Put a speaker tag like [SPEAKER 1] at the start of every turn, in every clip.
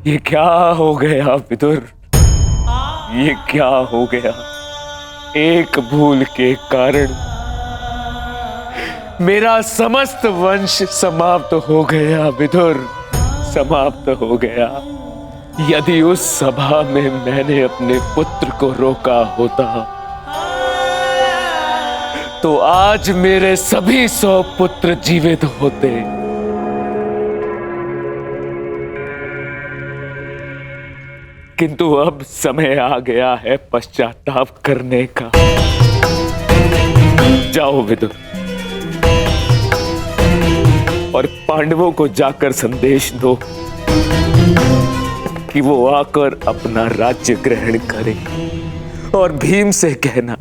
[SPEAKER 1] ये क्या हो गया विदुर? ये क्या हो गया? एक भूल के कारण मेरा समस्त वंश समाप्त हो गया विदुर, समाप्त हो गया। यदि उस सभा में मैंने अपने पुत्र को रोका होता तो आज मेरे सभी 100 पुत्र जीवित होते। किंतु अब समय आ गया है पश्चाताप करने का। जाओ विदुर और पांडवों को जाकर संदेश दो कि वो आकर अपना राज्य ग्रहण करें, और भीम से कहना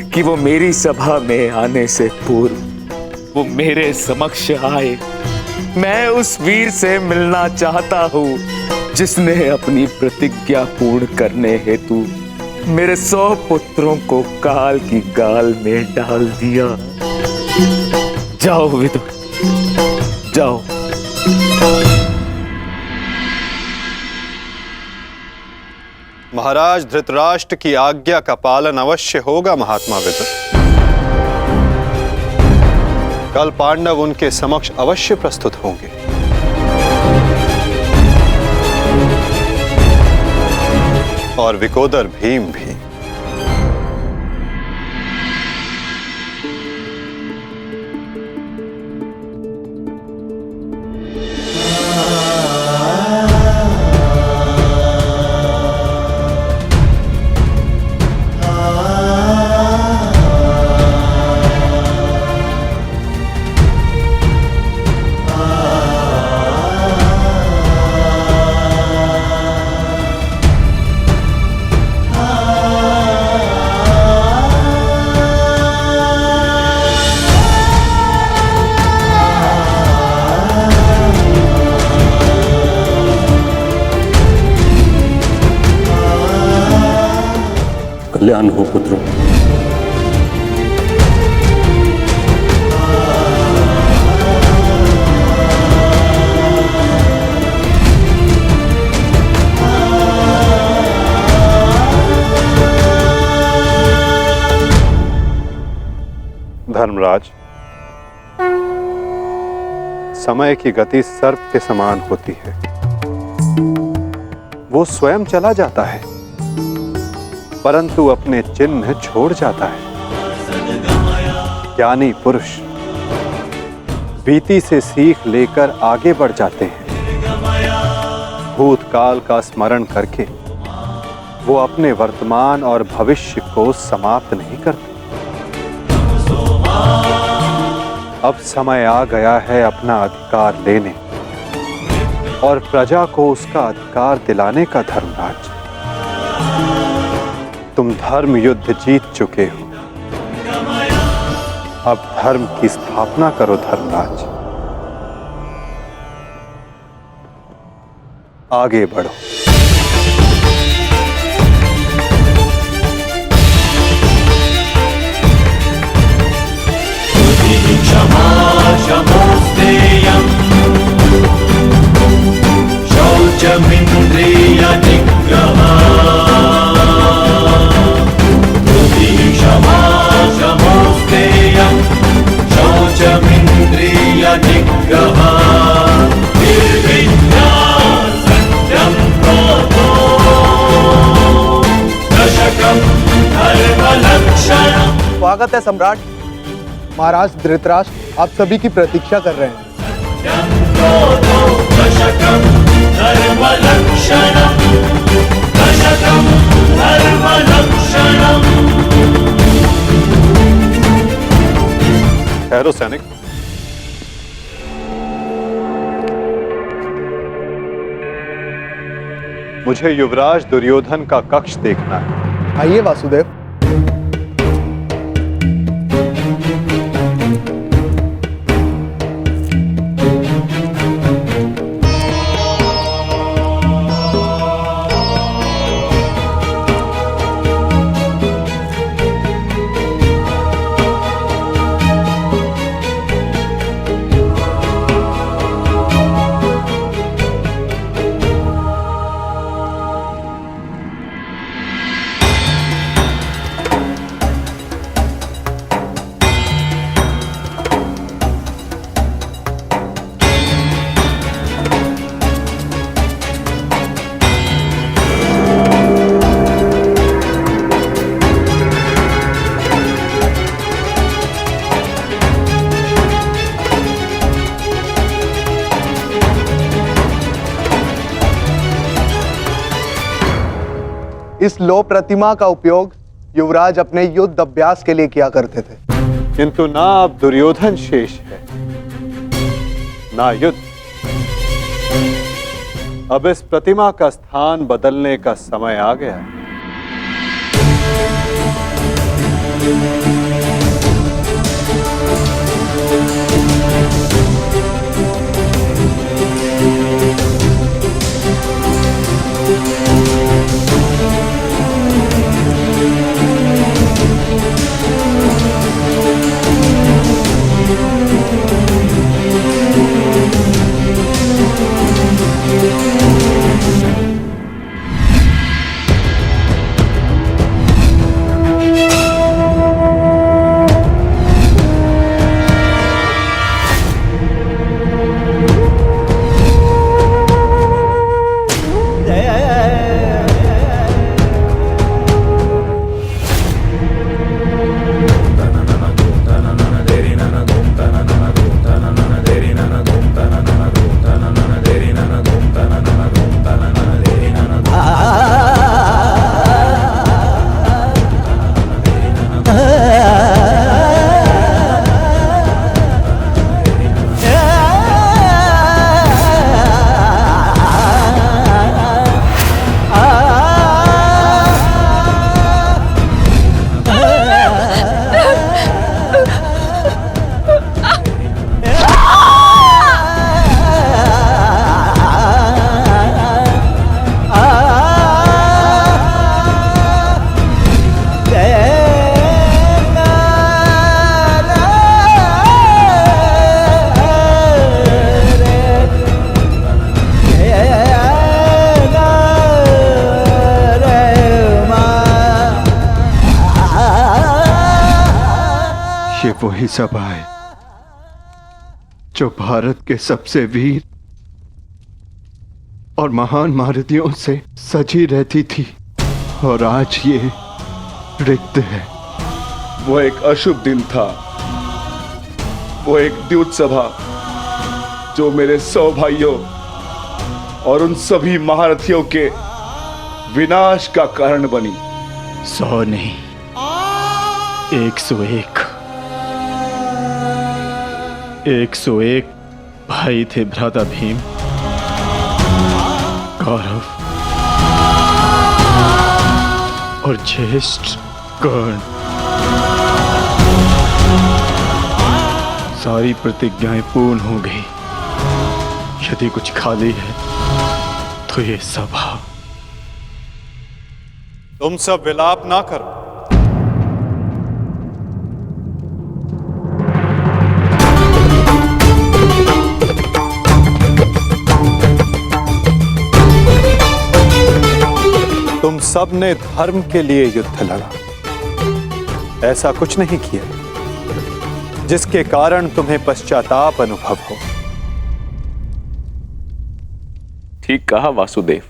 [SPEAKER 1] कि वो मेरी सभा में आने से पूर्व वो मेरे समक्ष आए। मैं उस वीर से मिलना चाहता हूँ जिसने अपनी प्रतिज्ञा पूर्ण करने हेतु मेरे 100 पुत्रों को काल की गाल में डाल दिया। जाओ विदुर, जाओ।
[SPEAKER 2] महाराज धृतराष्ट्र की आज्ञा का पालन अवश्य होगा महात्मा विदुर। कल पांडव उनके समक्ष अवश्य प्रस्तुत होंगे। और विकोदर भीम भी।
[SPEAKER 3] कल्याण हो पुत्रों।
[SPEAKER 2] धर्मराज, समय की गति सर्प के समान होती है। वो स्वयं चला जाता है परंतु अपने चिन्ह छोड़ जाता है। ज्ञानी पुरुष बीती से सीख लेकर आगे बढ़ जाते हैं। भूतकाल का स्मरण करके वो अपने वर्तमान और भविष्य को समाप्त नहीं करते। अब समय आ गया है अपना अधिकार लेने और प्रजा को उसका अधिकार दिलाने का। धर्मराज, तुम धर्म युद्ध जीत चुके हो, अब धर्म की स्थापना करो। धर्मराज, आगे बढ़ो।
[SPEAKER 4] शौचमिन्द्रिय निग्रह शौचमिन्द्रिय निग्रह निर्विद्या सत्यं क्रोधो दशकं धर्मलक्षणम्।
[SPEAKER 5] स्वागत है सम्राट। महाराज धृतराष्ट्र आप सभी की प्रतीक्षा कर रहे हैं।
[SPEAKER 4] दशकं धर्मलक्षणम्, दशकं धर्मलक्षणम्।
[SPEAKER 2] ठहरो सैनिक। मुझे युवराज दुर्योधन का कक्ष देखना है।
[SPEAKER 5] आइए वासुदेव। इस लौह प्रतिमा का उपयोग युवराज अपने युद्ध अभ्यास के लिए किया करते थे।
[SPEAKER 2] किंतु ना अब दुर्योधन शेष है, ना युद्ध। अब इस प्रतिमा का स्थान बदलने का समय आ गया है।
[SPEAKER 6] ये वही सभा है जो भारत के सबसे वीर और महान महारथियों से सजी रहती थी, और आज ये रिक्त है।
[SPEAKER 7] वो एक अशुभ दिन था, वो एक द्युत सभा जो मेरे 100 भाइयों और उन सभी महारथियों के विनाश का कारण बनी।
[SPEAKER 6] 100 नहीं, 101 101 भाई थे भ्राता भीम, कौरव और ज्येष्ठ कर्ण। सारी प्रतिज्ञाएं पूर्ण हो गई। यदि कुछ खाली है तो ये सभा।
[SPEAKER 2] तुम सब विलाप ना करो। तुम सब ने धर्म के लिए युद्ध लड़ा, ऐसा कुछ नहीं किया जिसके कारण तुम्हें पश्चाताप अनुभव हो।
[SPEAKER 1] ठीक कहा वासुदेव।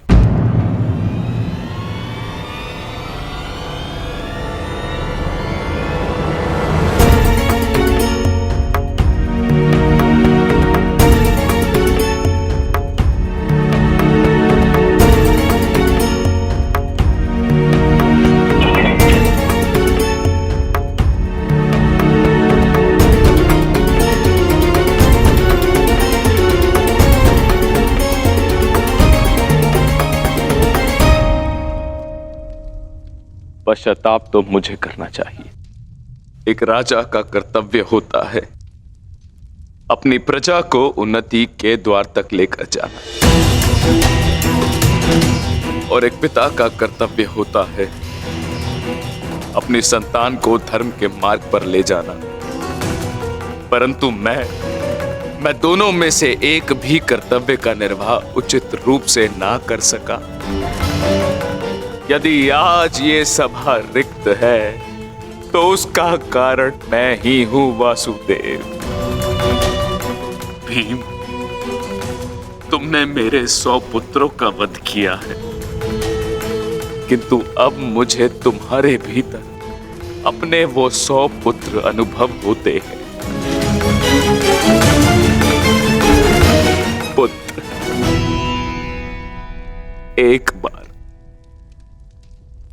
[SPEAKER 1] पश्चाताप तो मुझे करना चाहिए। एक राजा का कर्तव्य होता है अपनी प्रजा को उन्नति के द्वार तक लेकर जाना, और एक पिता का कर्तव्य होता है अपनी संतान को धर्म के मार्ग पर ले जाना। परंतु मैं दोनों में से एक भी कर्तव्य का निर्वाह उचित रूप से ना कर सका। यदि आज ये सभा रिक्त है तो उसका कारण मैं ही हूं वासुदेव। भीम, तुमने मेरे 100 पुत्रों का वध किया है, किंतु अब मुझे तुम्हारे भीतर अपने वो 100 पुत्र अनुभव होते हैं। पुत्र, एक बार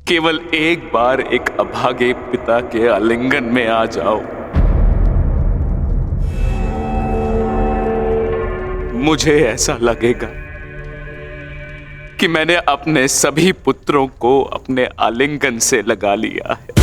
[SPEAKER 1] केवल एक बार एक अभागे पिता के आलिंगन में आ जाओ। मुझे ऐसा लगेगा कि मैंने अपने सभी पुत्रों को अपने आलिंगन से लगा लिया है।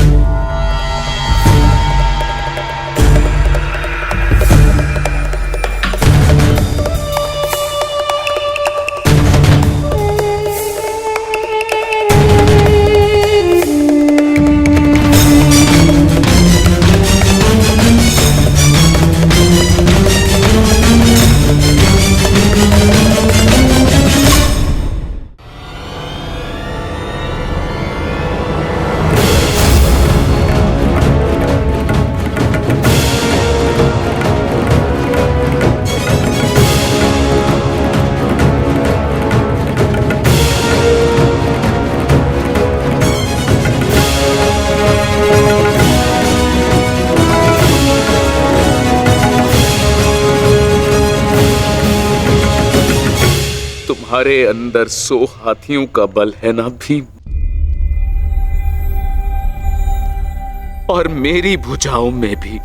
[SPEAKER 1] तुम्हारे अंदर 100 हाथियों का बल है ना भीम, और मेरी भुजाओं में भी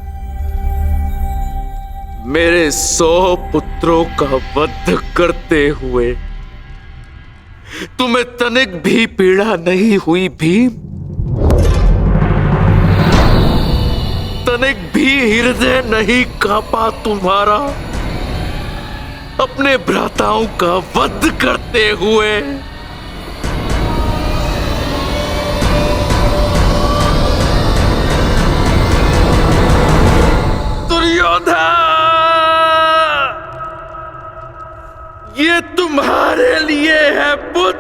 [SPEAKER 1] मेरे 100 पुत्रों का वध करते हुए तुम्हें तनिक भी पीड़ा नहीं हुई भीम? तनिक भी हृदय नहीं कांपा तुम्हारा अपने भ्राताओं का वध करते हुए? दुर्योधन, ये तुम्हारे लिए है पुत्र।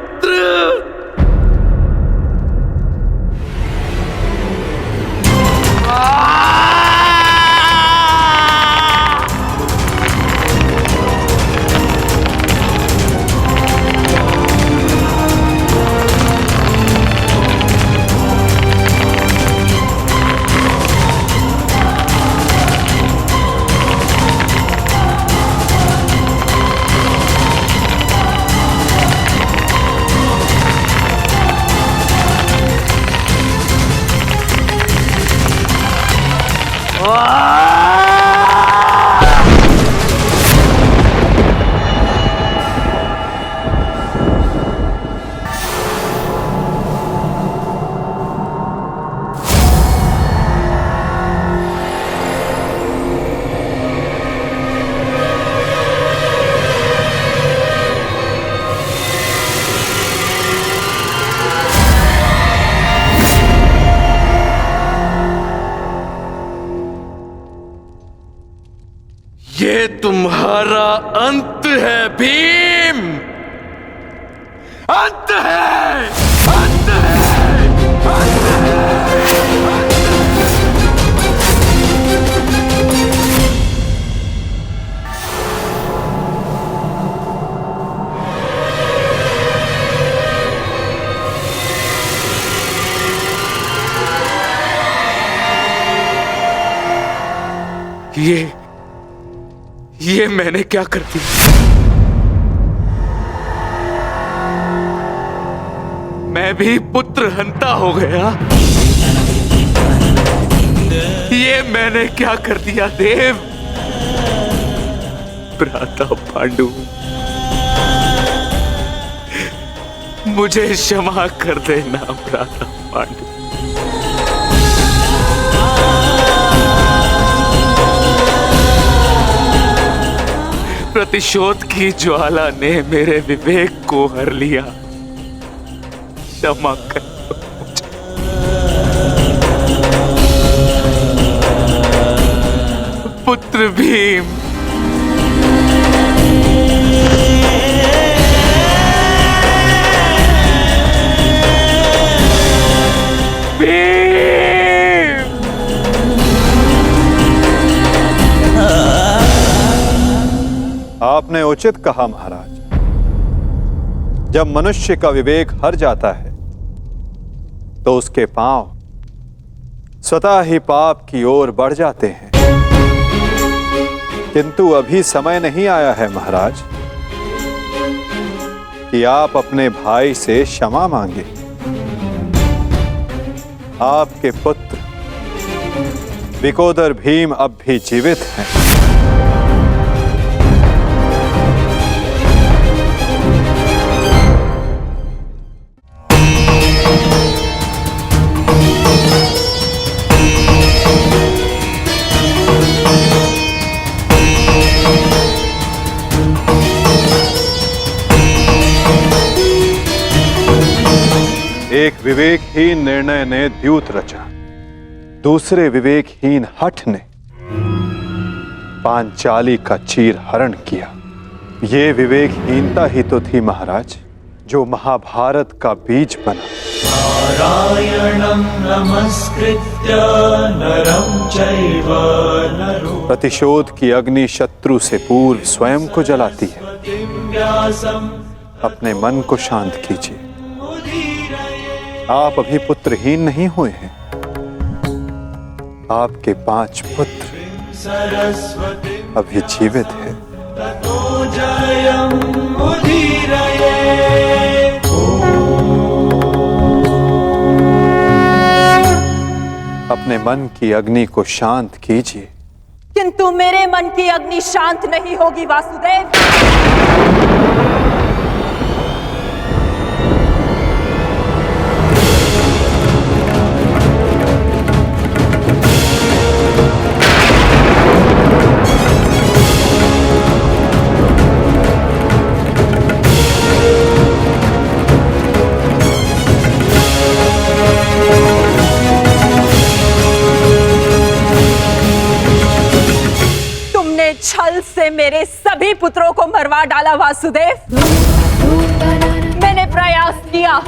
[SPEAKER 1] ये तुम्हारा अंत है भीम, अंत है, अंत है, अंत है। ये मैंने क्या कर दिया? मैं भी पुत्र हंता हो गया। ये मैंने क्या कर दिया देव? भ्राता पांडु, मुझे क्षमा कर देना भ्राता पांडु। प्रतिशोध की ज्वाला ने मेरे विवेक को हर लिया। क्षमा कर मुझे। पुत्र भीम,
[SPEAKER 2] आपने उचित कहा महाराज। जब मनुष्य का विवेक हर जाता है तो उसके पांव स्वतः ही पाप की ओर बढ़ जाते हैं। किंतु अभी समय नहीं आया है महाराज कि आप अपने भाई से क्षमा मांगे। आपके पुत्र विकोदर भीम अब भी जीवित हैं। एक विवेकहीन निर्णय ने द्यूत रचा, दूसरे विवेकहीन हठ ने पांचाली का चीर हरण किया। ये विवेकहीनता ही तो थी महाराज, जो महाभारत का बीज बना।
[SPEAKER 4] नारायणं नमस्कृत्य नरं चैव नरोत्तमं
[SPEAKER 2] प्रतिशोध की अग्नि शत्रु से पूर्व स्वयं को जलाती है।
[SPEAKER 4] व्यासं
[SPEAKER 2] अपने मन को शांत कीजिए। आप अभी पुत्रहीन नहीं हुए हैं। आपके 5 पुत्र
[SPEAKER 4] सरस्वती
[SPEAKER 2] अभी जीवित हैं।
[SPEAKER 4] ततो जयं मुदीरये।
[SPEAKER 2] अपने मन की अग्नि को शांत कीजिए।
[SPEAKER 8] किंतु मेरे मन की अग्नि शांत नहीं होगी वासुदेव। छल से मेरे सभी पुत्रों को मरवा डाला वासुदेव। मैंने प्रयास किया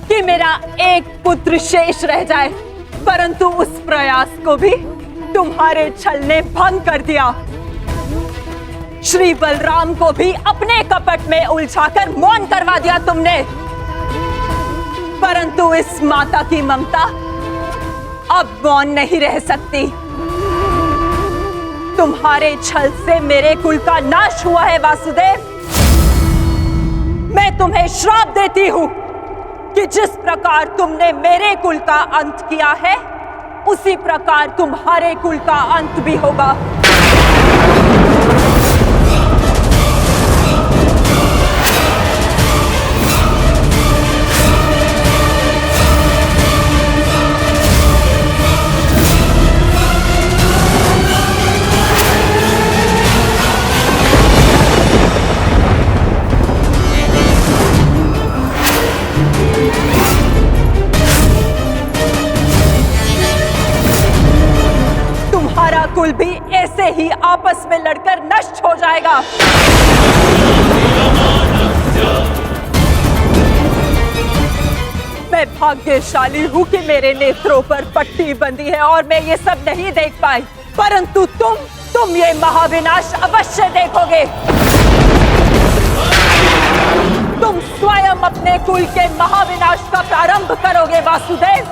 [SPEAKER 8] कि मेरा एक पुत्र शेष रह जाए, परंतु उस प्रयास को भी तुम्हारे छल ने भंग कर दिया। श्री बलराम को भी अपने कपट में उलझाकर मौन करवा दिया तुमने, परंतु इस माता की ममता अब मौन नहीं रह सकती। तुम्हारे छल से मेरे कुल का नाश हुआ है वासुदेव। मैं तुम्हें श्राप देती हूं कि जिस प्रकार तुमने मेरे कुल का अंत किया है, उसी प्रकार तुम्हारे कुल का अंत भी होगा। कुल भी ऐसे ही आपस में लड़कर नष्ट हो जाएगा। मैं भाग्यशाली हूं कि मेरे नेत्रों पर पट्टी बंधी है और मैं ये सब नहीं देख पाई, परंतु तुम ये महाविनाश अवश्य देखोगे। तुम स्वयं अपने कुल के महाविनाश का प्रारंभ करोगे वासुदेव।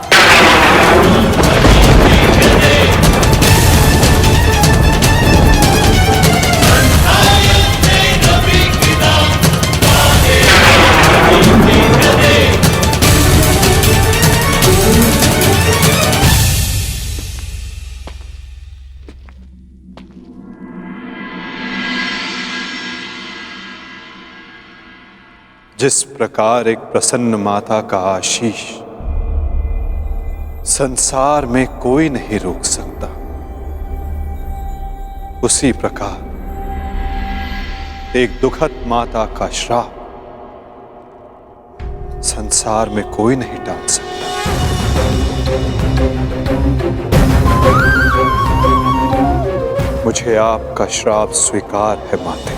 [SPEAKER 2] जिस प्रकार एक प्रसन्न माता का आशीष संसार में कोई नहीं रोक सकता, उसी प्रकार एक दुखद माता का श्राप संसार में कोई नहीं टाल सकता। मुझे आपका श्राप स्वीकार है माते।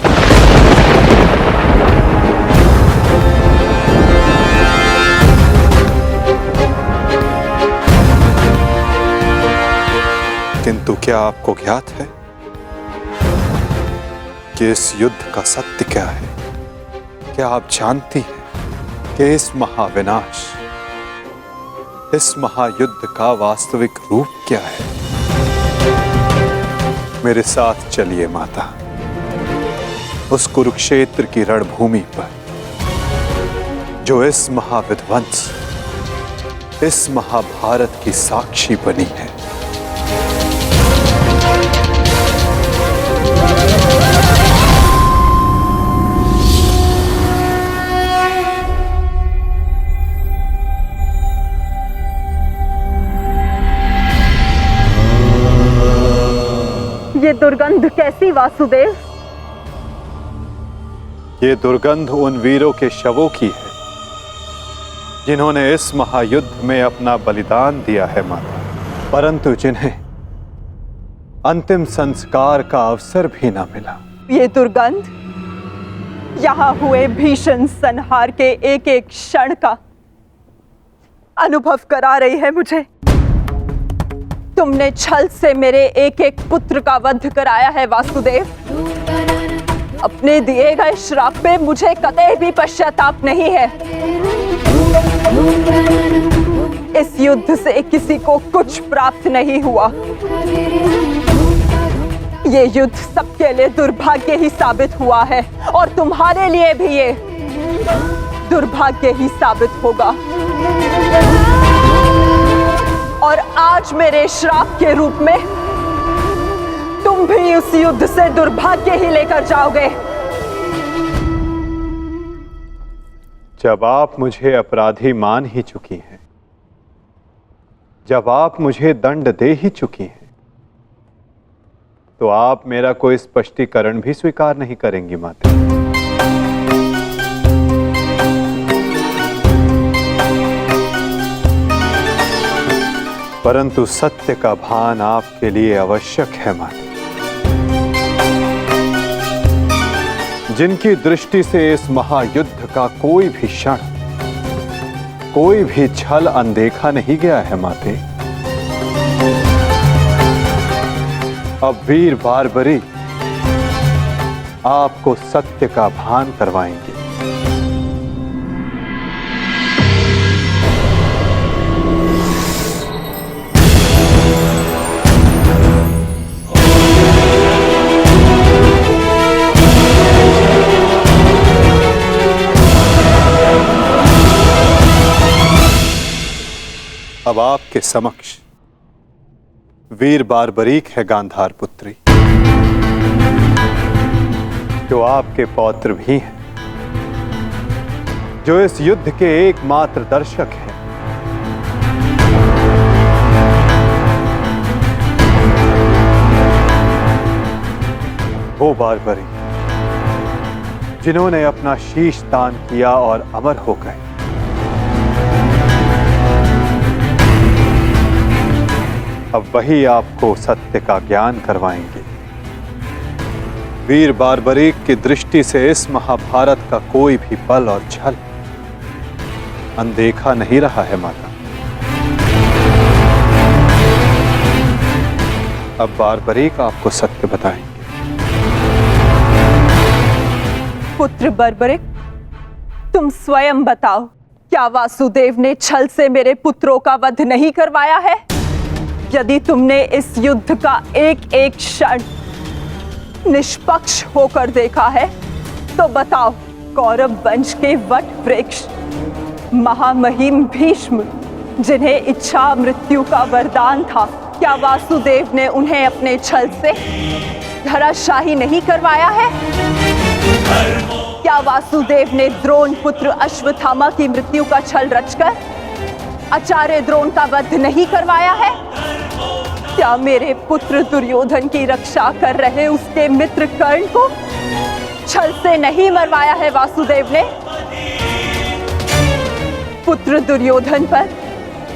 [SPEAKER 2] किंतु क्या आपको ज्ञात है कि इस युद्ध का सत्य क्या है? क्या आप जानती हैं कि इस महाविनाश, इस महायुद्ध का वास्तविक रूप क्या है? मेरे साथ चलिए माता, उस कुरुक्षेत्र की रणभूमि पर जो इस महाविध्वंस इस महाभारत की साक्षी बनी है।
[SPEAKER 8] ये दुर्गंध कैसी वासुदेव?
[SPEAKER 2] ये दुर्गंध उन वीरों के शवों की है जिन्होंने इस महायुद्ध में अपना बलिदान दिया है माता, परंतु जिन्हें अंतिम संस्कार का अवसर भी ना मिला।
[SPEAKER 8] ये दुर्गंध यहाँ हुए भीषण संहार के एक एक क्षण का अनुभव करा रही है मुझे। तुमने छल से मेरे एक एक पुत्र का वध कराया है वासुदेव। अपने दिए गए श्राप पे मुझे कतई भी पश्चाताप नहीं है। इस युद्ध से किसी को कुछ प्राप्त नहीं हुआ। ये युद्ध सबके लिए दुर्भाग्य ही साबित हुआ है और तुम्हारे लिए भी ये दुर्भाग्य ही साबित होगा। और आज मेरे श्राप के रूप में तुम भी उस युद्ध से दुर्भाग्य ही लेकर जाओगे।
[SPEAKER 2] जब आप मुझे अपराधी मान ही चुकी हैं, जब आप मुझे दंड दे ही चुकी हैं, तो आप मेरा कोई स्पष्टीकरण भी स्वीकार नहीं करेंगी माता। परंतु सत्य का भान आपके लिए आवश्यक है माता। जिनकी दृष्टि से इस महायुद्ध का कोई भी क्षण, कोई भी छल अनदेखा नहीं गया है माते। अब वीर बार्बरी आपको सत्य का भान करवाएंगे। अब आपके समक्ष वीर बार्बरीक है गांधार पुत्री, जो आपके पौत्र भी हैं, जो इस युद्ध के एकमात्र दर्शक हैं। वो बार्बरी जिन्होंने अपना शीश दान किया और अमर हो गए। अब वही आपको सत्य का ज्ञान करवाएंगे। वीर बार्बरीक की दृष्टि से इस महाभारत का कोई भी बल और छल अनदेखा नहीं रहा है माता। अब बार्बरीक आपको सत्य बताएंगे।
[SPEAKER 8] पुत्र बर्बरिक, तुम स्वयं बताओ, क्या वासुदेव ने छल से मेरे पुत्रों का वध नहीं करवाया है? यदि तुमने इस युद्ध का एक एक क्षण निष्पक्ष होकर देखा है, तो बताओ, कौरव वंश के वट वृक्ष महामहिम भीष्म, जिन्हें इच्छा मृत्यु का वरदान था, क्या वासुदेव ने उन्हें अपने छल से धराशाही नहीं करवाया है? क्या वासुदेव ने द्रोण पुत्र अश्वत्थामा की मृत्यु का छल रचकर आचार्य द्रोण का वध नहीं करवाया है? क्या मेरे पुत्र दुर्योधन की रक्षा कर रहे उसके मित्र कर्ण को छल से नहीं मरवाया है वासुदेव ने? पुत्र दुर्योधन पर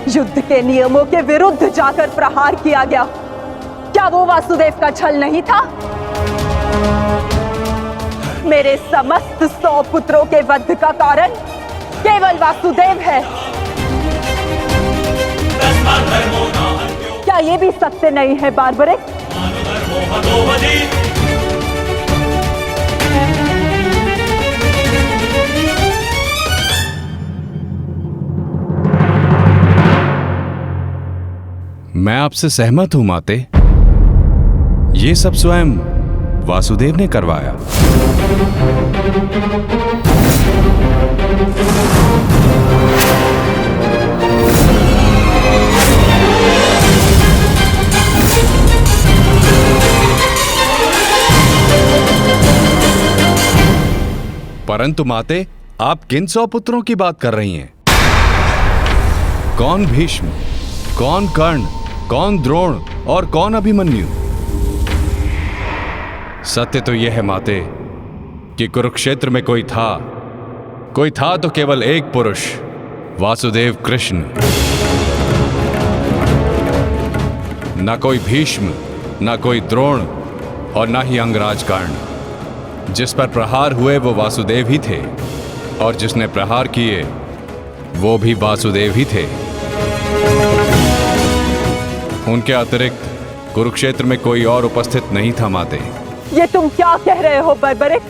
[SPEAKER 8] युद्ध के नियमों के विरुद्ध जाकर प्रहार किया गया, क्या वो वासुदेव का छल नहीं था? मेरे समस्त 100 पुत्रों के वध का कारण केवल वासुदेव है। क्या ये भी सत्य नहीं है बार्बरिक?
[SPEAKER 9] मैं आपसे सहमत हूं माते। ये सब स्वयं वासुदेव ने करवाया। परंतु माते, आप किन 100 पुत्रों की बात कर रही हैं? कौन भीष्म, कौन कर्ण, कौन द्रोण और कौन अभिमन्यु? सत्य तो यह है माते कि कुरुक्षेत्र में कोई था तो केवल एक पुरुष, वासुदेव कृष्ण। ना कोई भीष्म, ना कोई द्रोण और ना ही अंगराज कर्ण। जिस पर प्रहार हुए वो वासुदेव ही थे, और जिसने प्रहार किए वो भी वासुदेव ही थे। उनके अतिरिक्त कुरुक्षेत्र में कोई और उपस्थित नहीं था माते।
[SPEAKER 8] ये तुम क्या कह रहे हो बर्बरिक?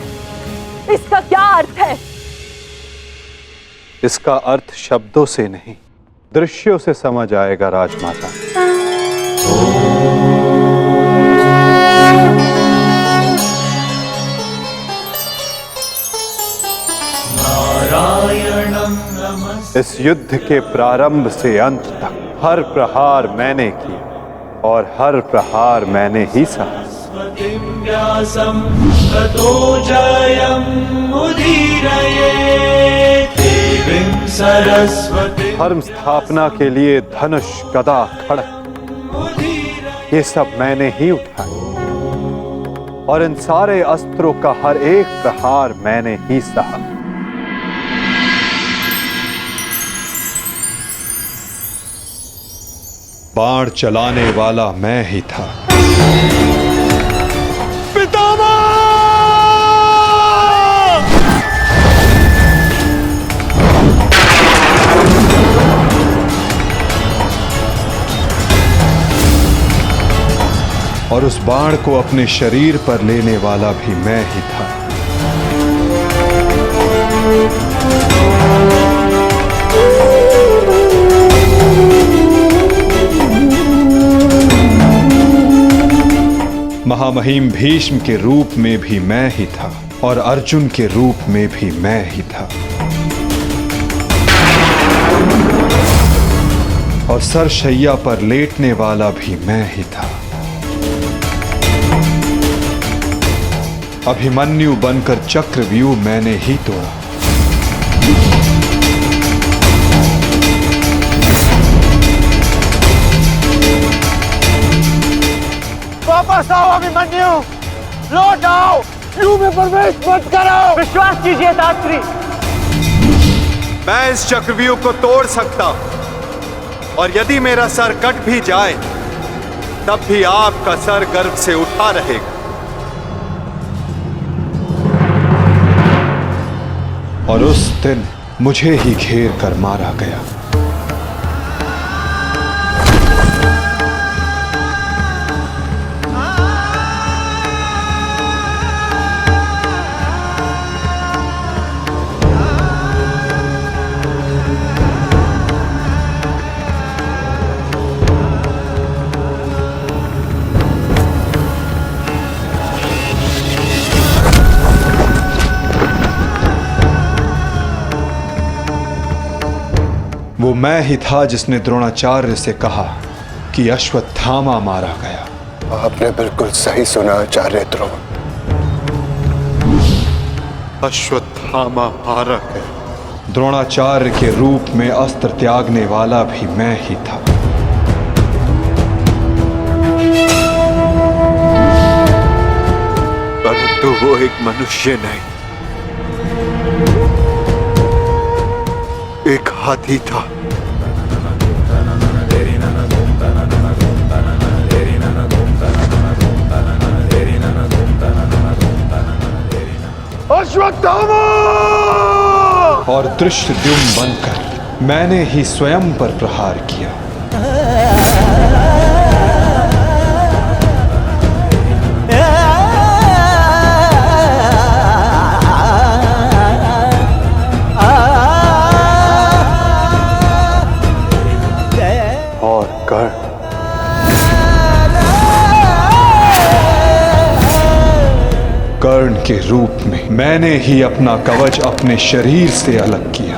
[SPEAKER 8] इसका क्या अर्थ है?
[SPEAKER 2] इसका अर्थ शब्दों से नहीं, दृश्यों से समझ आएगा राजमाता। इस युद्ध के प्रारंभ से अंत तक हर प्रहार मैंने किया और हर प्रहार मैंने ही सहा।
[SPEAKER 4] व्यासं ततो जयम् उदीरये देवीं सरस्वती।
[SPEAKER 2] धर्म स्थापना के लिए धनुष, गदा, खड्ग ये सब मैंने ही उठाए और इन सारे अस्त्रों का हर एक प्रहार मैंने ही सहा। बाण चलाने वाला मैं ही था। और उस बाण को अपने शरीर पर लेने वाला भी मैं ही था। महामहिम भीष्म के रूप में भी मैं ही था और अर्जुन के रूप में भी मैं ही था। और सरशैया पर लेटने वाला भी मैं ही था। अभिमन्यु बनकर चक्रव्यूह मैंने ही तोड़ा।
[SPEAKER 5] वापस आओ अभिमन्यु, लौट आओ, व्यूह में प्रवेश मत करो। विश्वास कीजिए दात्री,
[SPEAKER 2] मैं इस चक्रव्यूह को तोड़ सकता हूं और यदि मेरा सर कट भी जाए तब भी आपका सर गर्व से उठा रहेगा। और उस दिन मुझे ही घेर कर मारा गया। वो मैं ही था जिसने द्रोणाचार्य से कहा कि अश्वत्थामा मारा गया।
[SPEAKER 10] आपने बिल्कुल सही सुना आचार्य द्रोण।
[SPEAKER 2] अश्वत्थामा मारा गया। द्रोणाचार्य के रूप में अस्त्र त्यागने वाला भी मैं ही था। परंतु वो एक मनुष्य नहीं, एक हाथी था।
[SPEAKER 5] अश्वत्थामा!
[SPEAKER 2] और धृष्टद्युम्न बनकर मैंने ही स्वयं पर प्रहार किया। और कर्ण के रूप में मैंने ही अपना कवच अपने शरीर से अलग किया।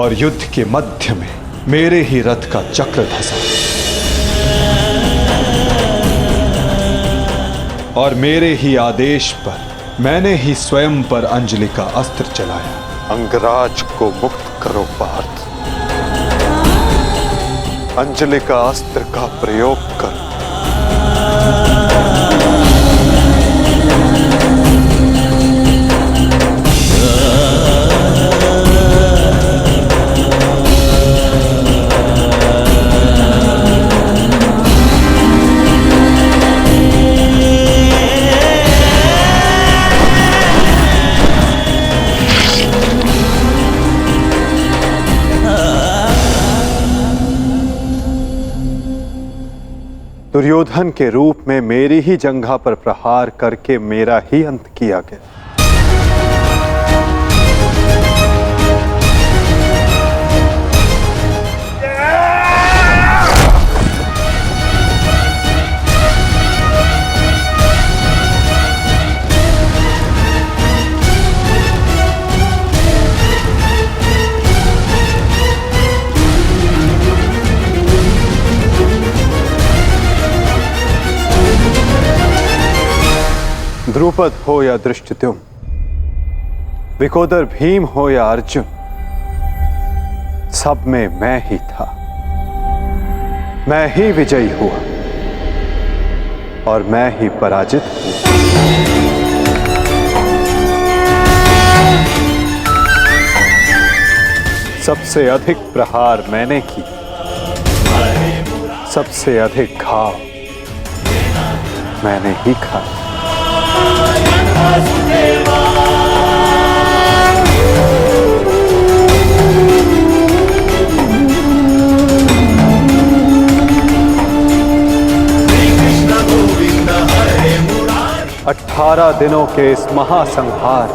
[SPEAKER 2] और युद्ध के मध्य में मेरे ही रथ का चक्र धंसा और मेरे ही आदेश पर मैंने ही स्वयं पर अंजलि का अस्त्र चलाया।
[SPEAKER 10] अंगराज को मुक्त करो पार्थ, अंजलि का अस्त्र का प्रयोग करो।
[SPEAKER 2] दुर्योधन के रूप में मेरी ही जंघा पर प्रहार करके मेरा ही अंत किया गया। द्रुपद हो या धृष्टद्युम्न, विकोदर भीम हो या अर्जुन, सब में मैं ही था। मैं ही विजयी हुआ और मैं ही पराजित हुआ। सबसे अधिक प्रहार मैंने की, सबसे अधिक घाव मैंने ही खाया। अठारह दिनों के इस महासंहार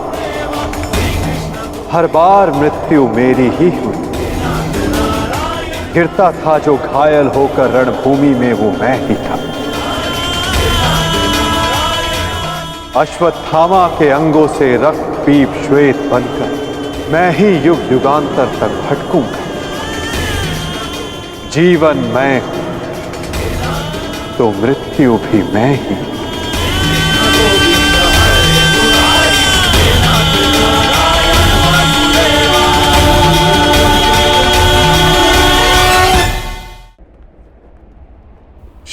[SPEAKER 2] हर बार मृत्यु मेरी ही हुई। गिरता था जो घायल होकर रणभूमि में, वो मैं ही था। अश्वत्थामा के अंगों से रक्त पीप श्वेत बनकर मैं ही युग युगांतर तक भटकूंगा। जीवन मैं तो मृत्यु भी मैं ही।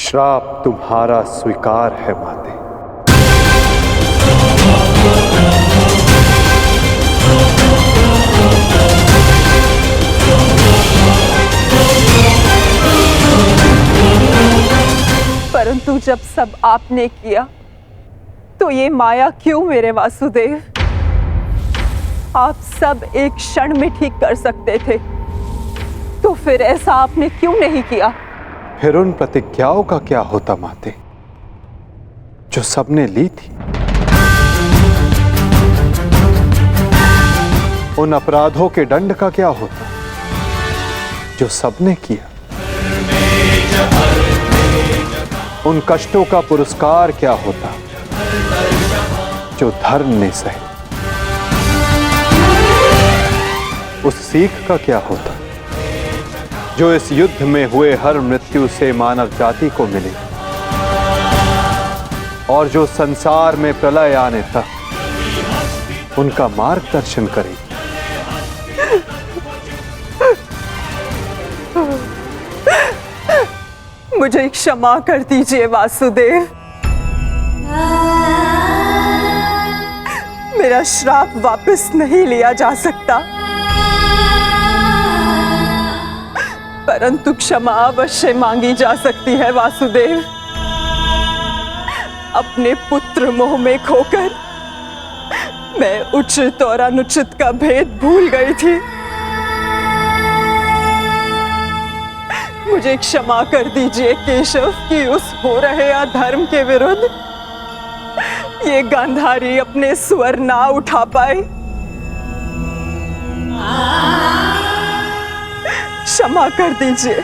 [SPEAKER 2] श्राप तुम्हारा स्वीकार है माते।
[SPEAKER 8] परंतु जब सब आपने किया तो ये माया क्यों मेरे वासुदेव? आप सब एक क्षण में ठीक कर सकते थे, तो फिर ऐसा आपने क्यों नहीं किया?
[SPEAKER 2] फिर उन प्रतिज्ञाओं का क्या होता माते, जो सबने ली थी? उन अपराधों के दंड का क्या होता, जो सबने किया? उन कष्टों का पुरस्कार क्या होता, जो धर्म ने सहे? उस सीख का क्या होता, जो इस युद्ध में हुए हर मृत्यु से मानव जाति को मिले और जो संसार में प्रलय आने तक उनका मार्गदर्शन करेगी?
[SPEAKER 8] मुझे क्षमा कर दीजिए वासुदेव। मेरा श्राप वापस नहीं लिया जा सकता, परंतु क्षमा अवश्य मांगी जा सकती है वासुदेव। अपने पुत्र मोह में खोकर मैं उचित और अनुचित का भेद भूल गई थी। मुझे क्षमा कर दीजिए केशव कि उस हो रहे अधर्म के विरुद्ध ये गांधारी अपने स्वर ना उठा पाए। क्षमा कर दीजिए।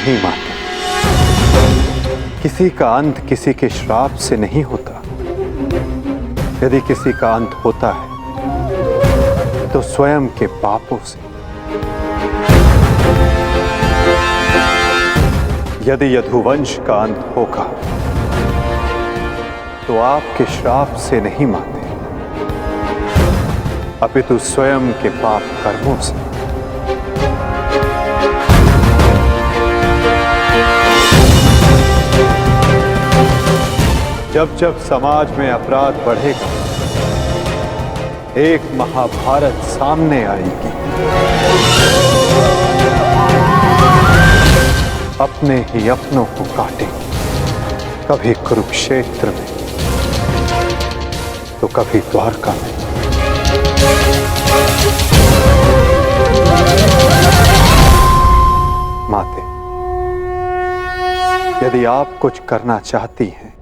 [SPEAKER 2] नहीं माते। किसी का अंत किसी के श्राप से नहीं होता। यदि किसी का अंत होता है तो स्वयं के पापों से। यदि यदुवंश का अंत होगा तो आपके श्राप से नहीं माते, अपितु स्वयं के पाप कर्मों से। जब जब समाज में अपराध बढ़ेगा, एक महाभारत सामने आएगी। अपने ही अपनों को काटेंगे, कभी कुरुक्षेत्र में तो कभी द्वारका में। माते, यदि आप कुछ करना चाहती हैं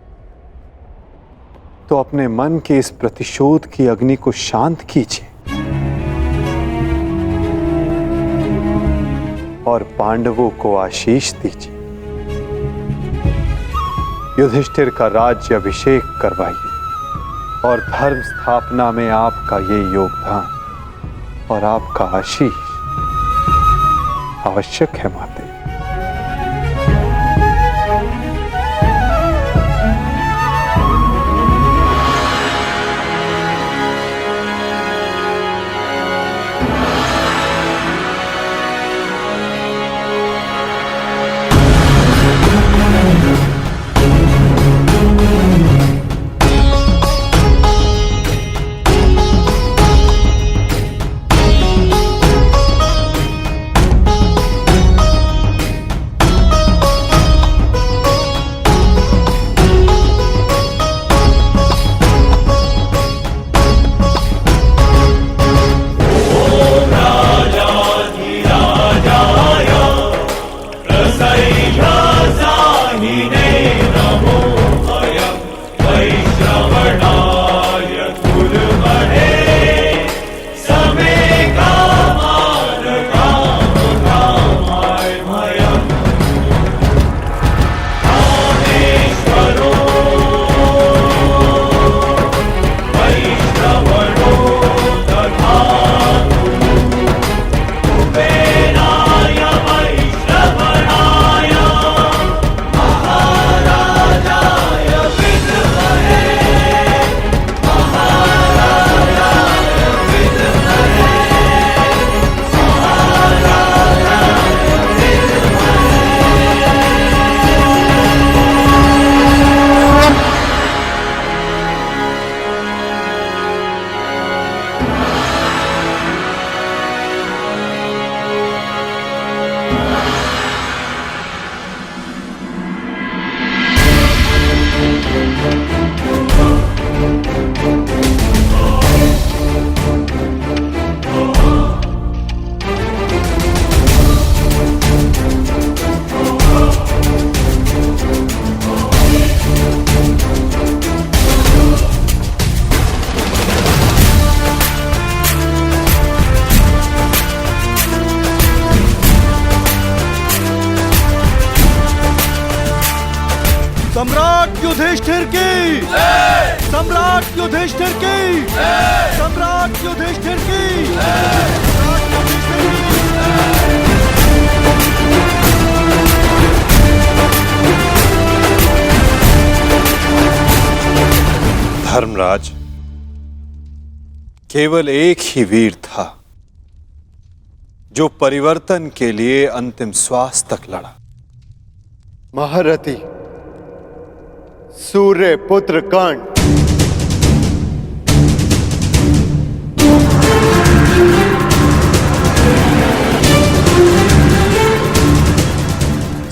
[SPEAKER 2] तो अपने मन के इस प्रतिशोध की अग्नि को शांत कीजिए और पांडवों को आशीष दीजिए। युधिष्ठिर का राज्य अभिषेक करवाइए और धर्म स्थापना में आपका ये योगदान और आपका आशीष आवश्यक है माते।
[SPEAKER 5] सम्राट युधिष्ठिर की, सम्राट युधिष्ठिर की, सम्राट युधिष्ठिर की।
[SPEAKER 10] धर्मराज, केवल एक ही वीर था जो परिवर्तन के लिए अंतिम श्वास तक लड़ा।
[SPEAKER 2] महारथी सूर्य पुत्र कर्ण।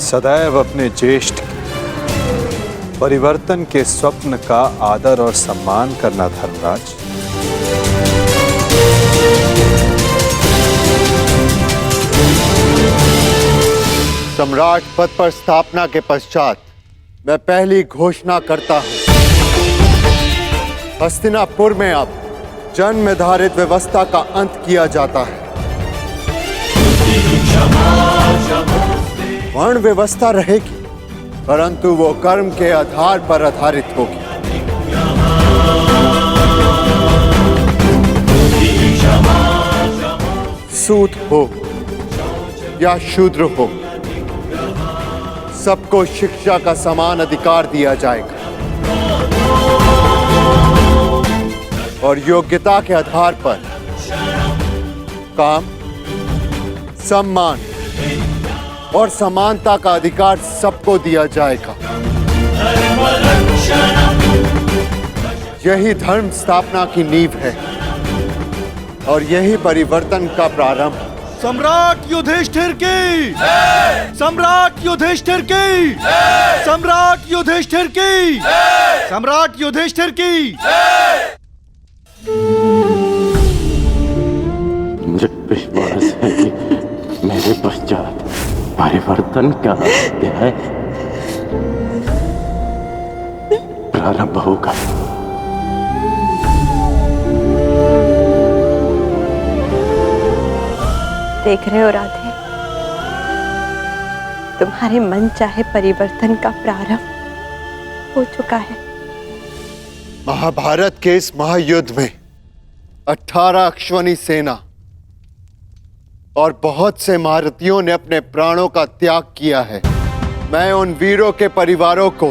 [SPEAKER 2] सदैव अपने ज्येष्ठ परिवर्तन के स्वप्न का आदर और सम्मान करना धर्मराज।
[SPEAKER 11] सम्राट पद पर स्थापना के पश्चात मैं पहली घोषणा करता हूं, हस्तिनापुर में अब जन्म निर्धारित व्यवस्था का अंत किया जाता है। वर्ण व्यवस्था रहेगी, परंतु वो कर्म के आधार पर आधारित होगी। सूत हो या शूद्र हो, सबको शिक्षा का समान अधिकार दिया जाएगा और योग्यता के आधार पर काम, सम्मान और समानता का अधिकार सबको दिया जाएगा। यही धर्म स्थापना की नींव है और यही परिवर्तन का प्रारंभ।
[SPEAKER 6] सम्राट युधिष्ठिर की, सम्राट युधिष्ठिर की, सम्राट युधिष्ठिर की, सम्राट युधिष्ठिर की।
[SPEAKER 3] मुझे विश्वास है कि मेरे पश्चात परिवर्तन का अध्याय प्रारंभ होगा।
[SPEAKER 12] देख रहे हो राधे, तुम्हारे मन चाहे परिवर्तन का प्रारंभ हो चुका है।
[SPEAKER 11] महाभारत के इस महायुद्ध में 18 अश्वनी सेना और बहुत से महारथियों ने अपने प्राणों का त्याग किया है। मैं उन वीरों के परिवारों को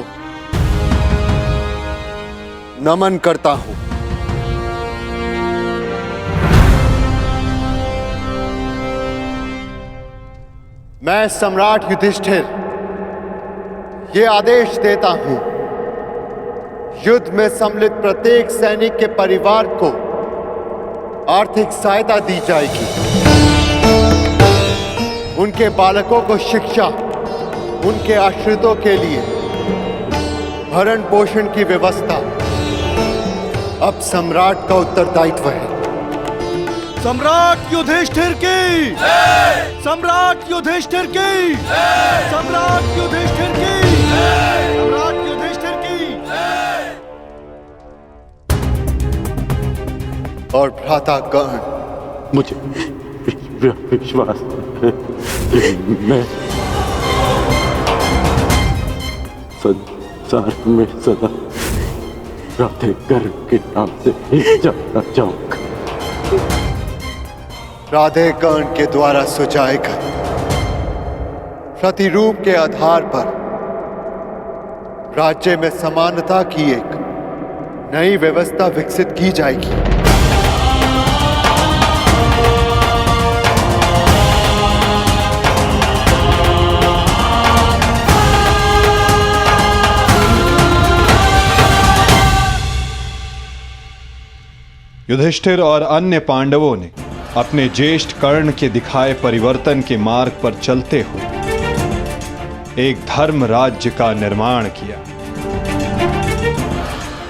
[SPEAKER 11] नमन करता हूं। मैं सम्राट युधिष्ठिर ये आदेश देता हूं, युद्ध में सम्मिलित प्रत्येक सैनिक के परिवार को आर्थिक सहायता दी जाएगी। उनके बालकों को शिक्षा, उनके आश्रितों के लिए भरण पोषण की व्यवस्था अब सम्राट का उत्तरदायित्व है।
[SPEAKER 6] सम्राट युधिष्ठिर की, सम्राट युधिष्ठिर की, सम्राट युधिष्ठिर की, सम्राट युधिष्ठिर की।
[SPEAKER 11] और भ्राता कर्ण,
[SPEAKER 3] मुझे विश्वास है कि मैं संसार में सदा राधे कर्ण के नाम से ही जाना चाहूंगा।
[SPEAKER 11] राधे कर्ण के द्वारा सुझाए गए प्रतिरूप के आधार पर राज्य में समानता की एक नई व्यवस्था विकसित की जाएगी।
[SPEAKER 2] युधिष्ठिर और अन्य पांडवों ने अपने ज्येष्ठ कर्ण के दिखाए परिवर्तन के मार्ग पर चलते हुए एक धर्म राज्य का निर्माण किया।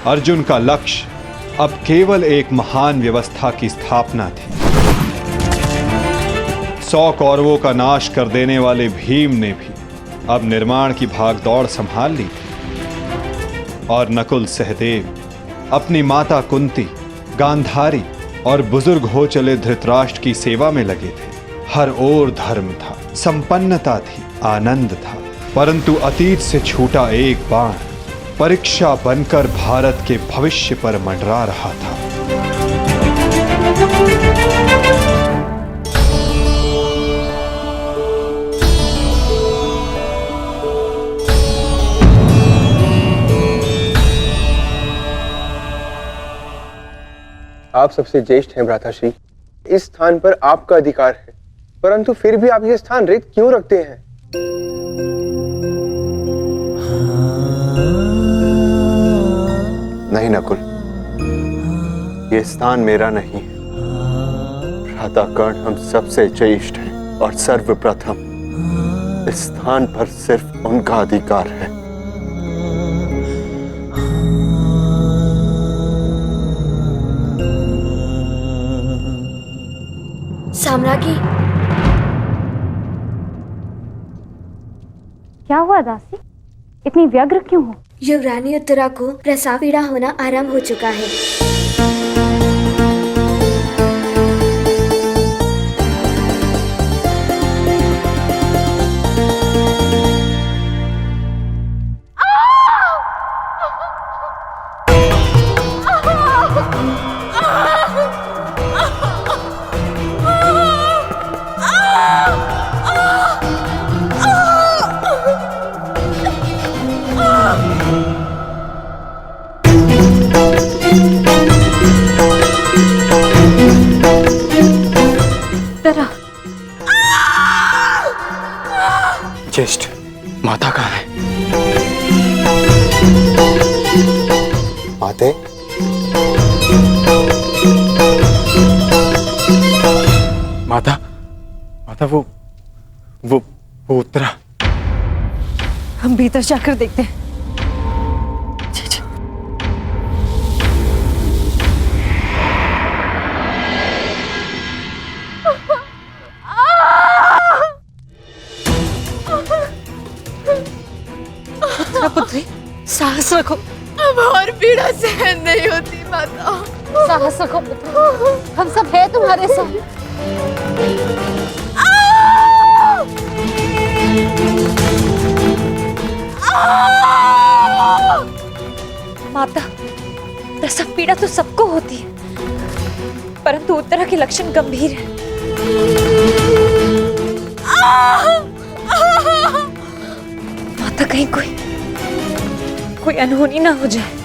[SPEAKER 2] अर्जुन का लक्ष्य अब केवल एक महान व्यवस्था की स्थापना थी। 100 कौरवों का नाश कर देने वाले भीम ने भी अब निर्माण की भागदौड़ संभाल ली थी और नकुल सहदेव अपनी माता कुंती, गांधारी और बुजुर्ग हो चले धृतराष्ट्र की सेवा में लगे थे। हर ओर धर्म था, संपन्नता थी, आनंद था, परंतु अतीत से छूटा एक बाण परीक्षा बनकर भारत के भविष्य पर मंडरा रहा था।
[SPEAKER 13] आप सबसे ज्येष्ठ हैं भ्राताश्री, इस स्थान पर आपका अधिकार है, परंतु फिर भी आप ये स्थान रिक्त क्यों रखते हैं?
[SPEAKER 11] नहीं नकुल, ये स्थान मेरा नहीं है। भ्राता कर्ण हम सबसे ज्येष्ठ हैं और सर्वप्रथम इस स्थान पर सिर्फ उनका अधिकार है।
[SPEAKER 14] साम्राज्ञी,
[SPEAKER 15] क्या हुआ दासी? इतनी व्यग्र क्यों हो?
[SPEAKER 14] युवरानी उत्तरा को प्रसव पीड़ा होना आरंभ हो चुका है।
[SPEAKER 6] माता कहाँ है?
[SPEAKER 11] माते,
[SPEAKER 6] माता, माता वो उत्तरा।
[SPEAKER 8] हम भीतर जाकर देखते हैं।
[SPEAKER 12] पुत्री, साहस रखो।
[SPEAKER 16] अब और पीड़ा सहन नहीं होती माता।
[SPEAKER 12] साहस रखो पुत्री, हम सब है तुम्हारे साथ।
[SPEAKER 8] माता, प्रसव पीड़ा तो सबको होती है, परंतु उत्तरा के लक्षण गंभीर हैं। माता, कहीं कोई अनहोनी ना हो जाए।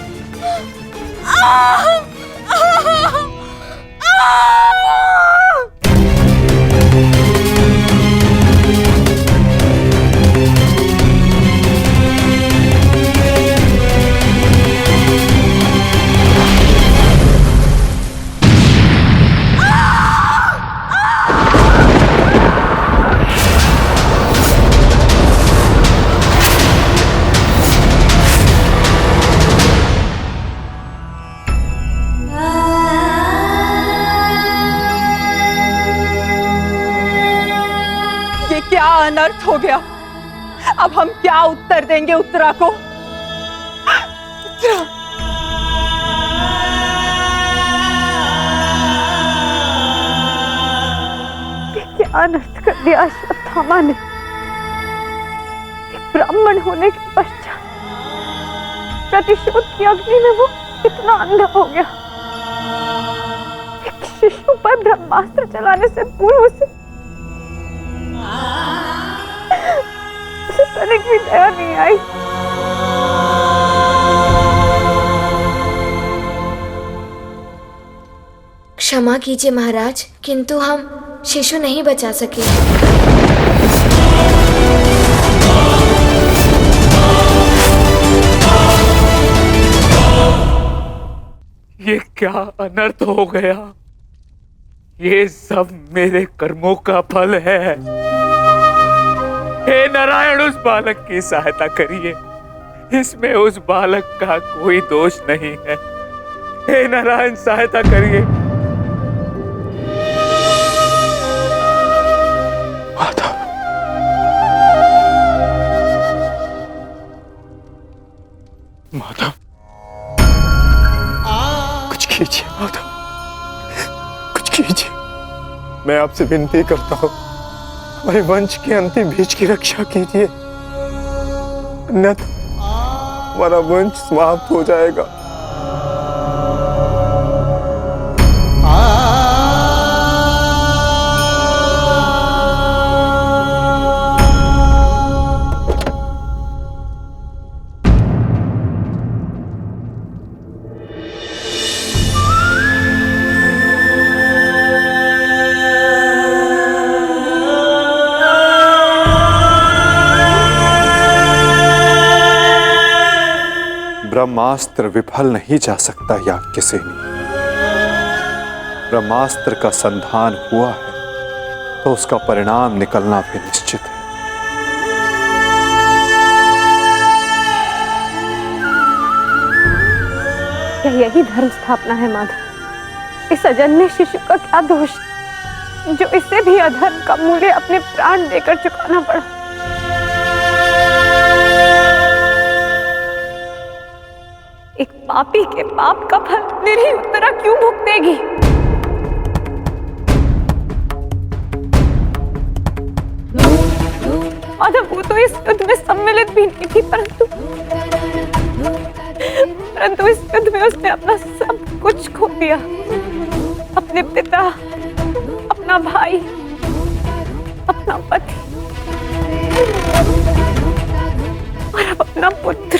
[SPEAKER 8] क्या अनर्थ हो गया? अब हम क्या उत्तर देंगे उत्तरा को? उत्तरा, क्या अनर्थ कर दिया अश्वत्थामा ने? एक ब्राह्मण होने के पश्चात प्रतिशोध की अग्नि में वो कितना अंधा हो गया। एक शिशु पर ब्रह्मास्त्र चलाने से पूर्व उसे तनिक भी दया नहीं आई।
[SPEAKER 14] क्षमा कीजिए महाराज, किंतु हम शिशु नहीं बचा सके।
[SPEAKER 1] ये क्या अनर्थ हो गया? ये सब मेरे कर्मों का फल है। हे नारायण, उस बालक की सहायता करिए। इसमें उस बालक का कोई दोष नहीं है। हे नारायण, सहायता करिए।
[SPEAKER 6] माता, माता, कुछ कीजिए माता, कुछ कीजिए। मैं आपसे विनती करता हूं, हमारे वंश के अंतिम बीज की रक्षा कीजिए, अन्यथा हमारा वंश समाप्त हो जाएगा।
[SPEAKER 2] ब्रह्मास्त्र विफल नहीं जा सकता याज्ञसेनी। ब्रह्मास्त्र का संधान हुआ है तो उसका परिणाम निकलना भी निश्चित है।
[SPEAKER 12] क्या यही धर्म स्थापना है माधव? इस अजन्य शिशु का क्या दोष जो इसे भी अधर्म का मूल्य अपने प्राण देकर चुकाना पड़ा? एक पापी के पाप का फल निरीह उत्तरा क्यों भुगतेगी? माधव, वो तो इस युद्ध में सम्मिलित भी नहीं थी, परंतु इस युद्ध में उसने अपना सब कुछ खो दिया। अपने पिता, अपना भाई, अपना पति और अब अपना पुत्र।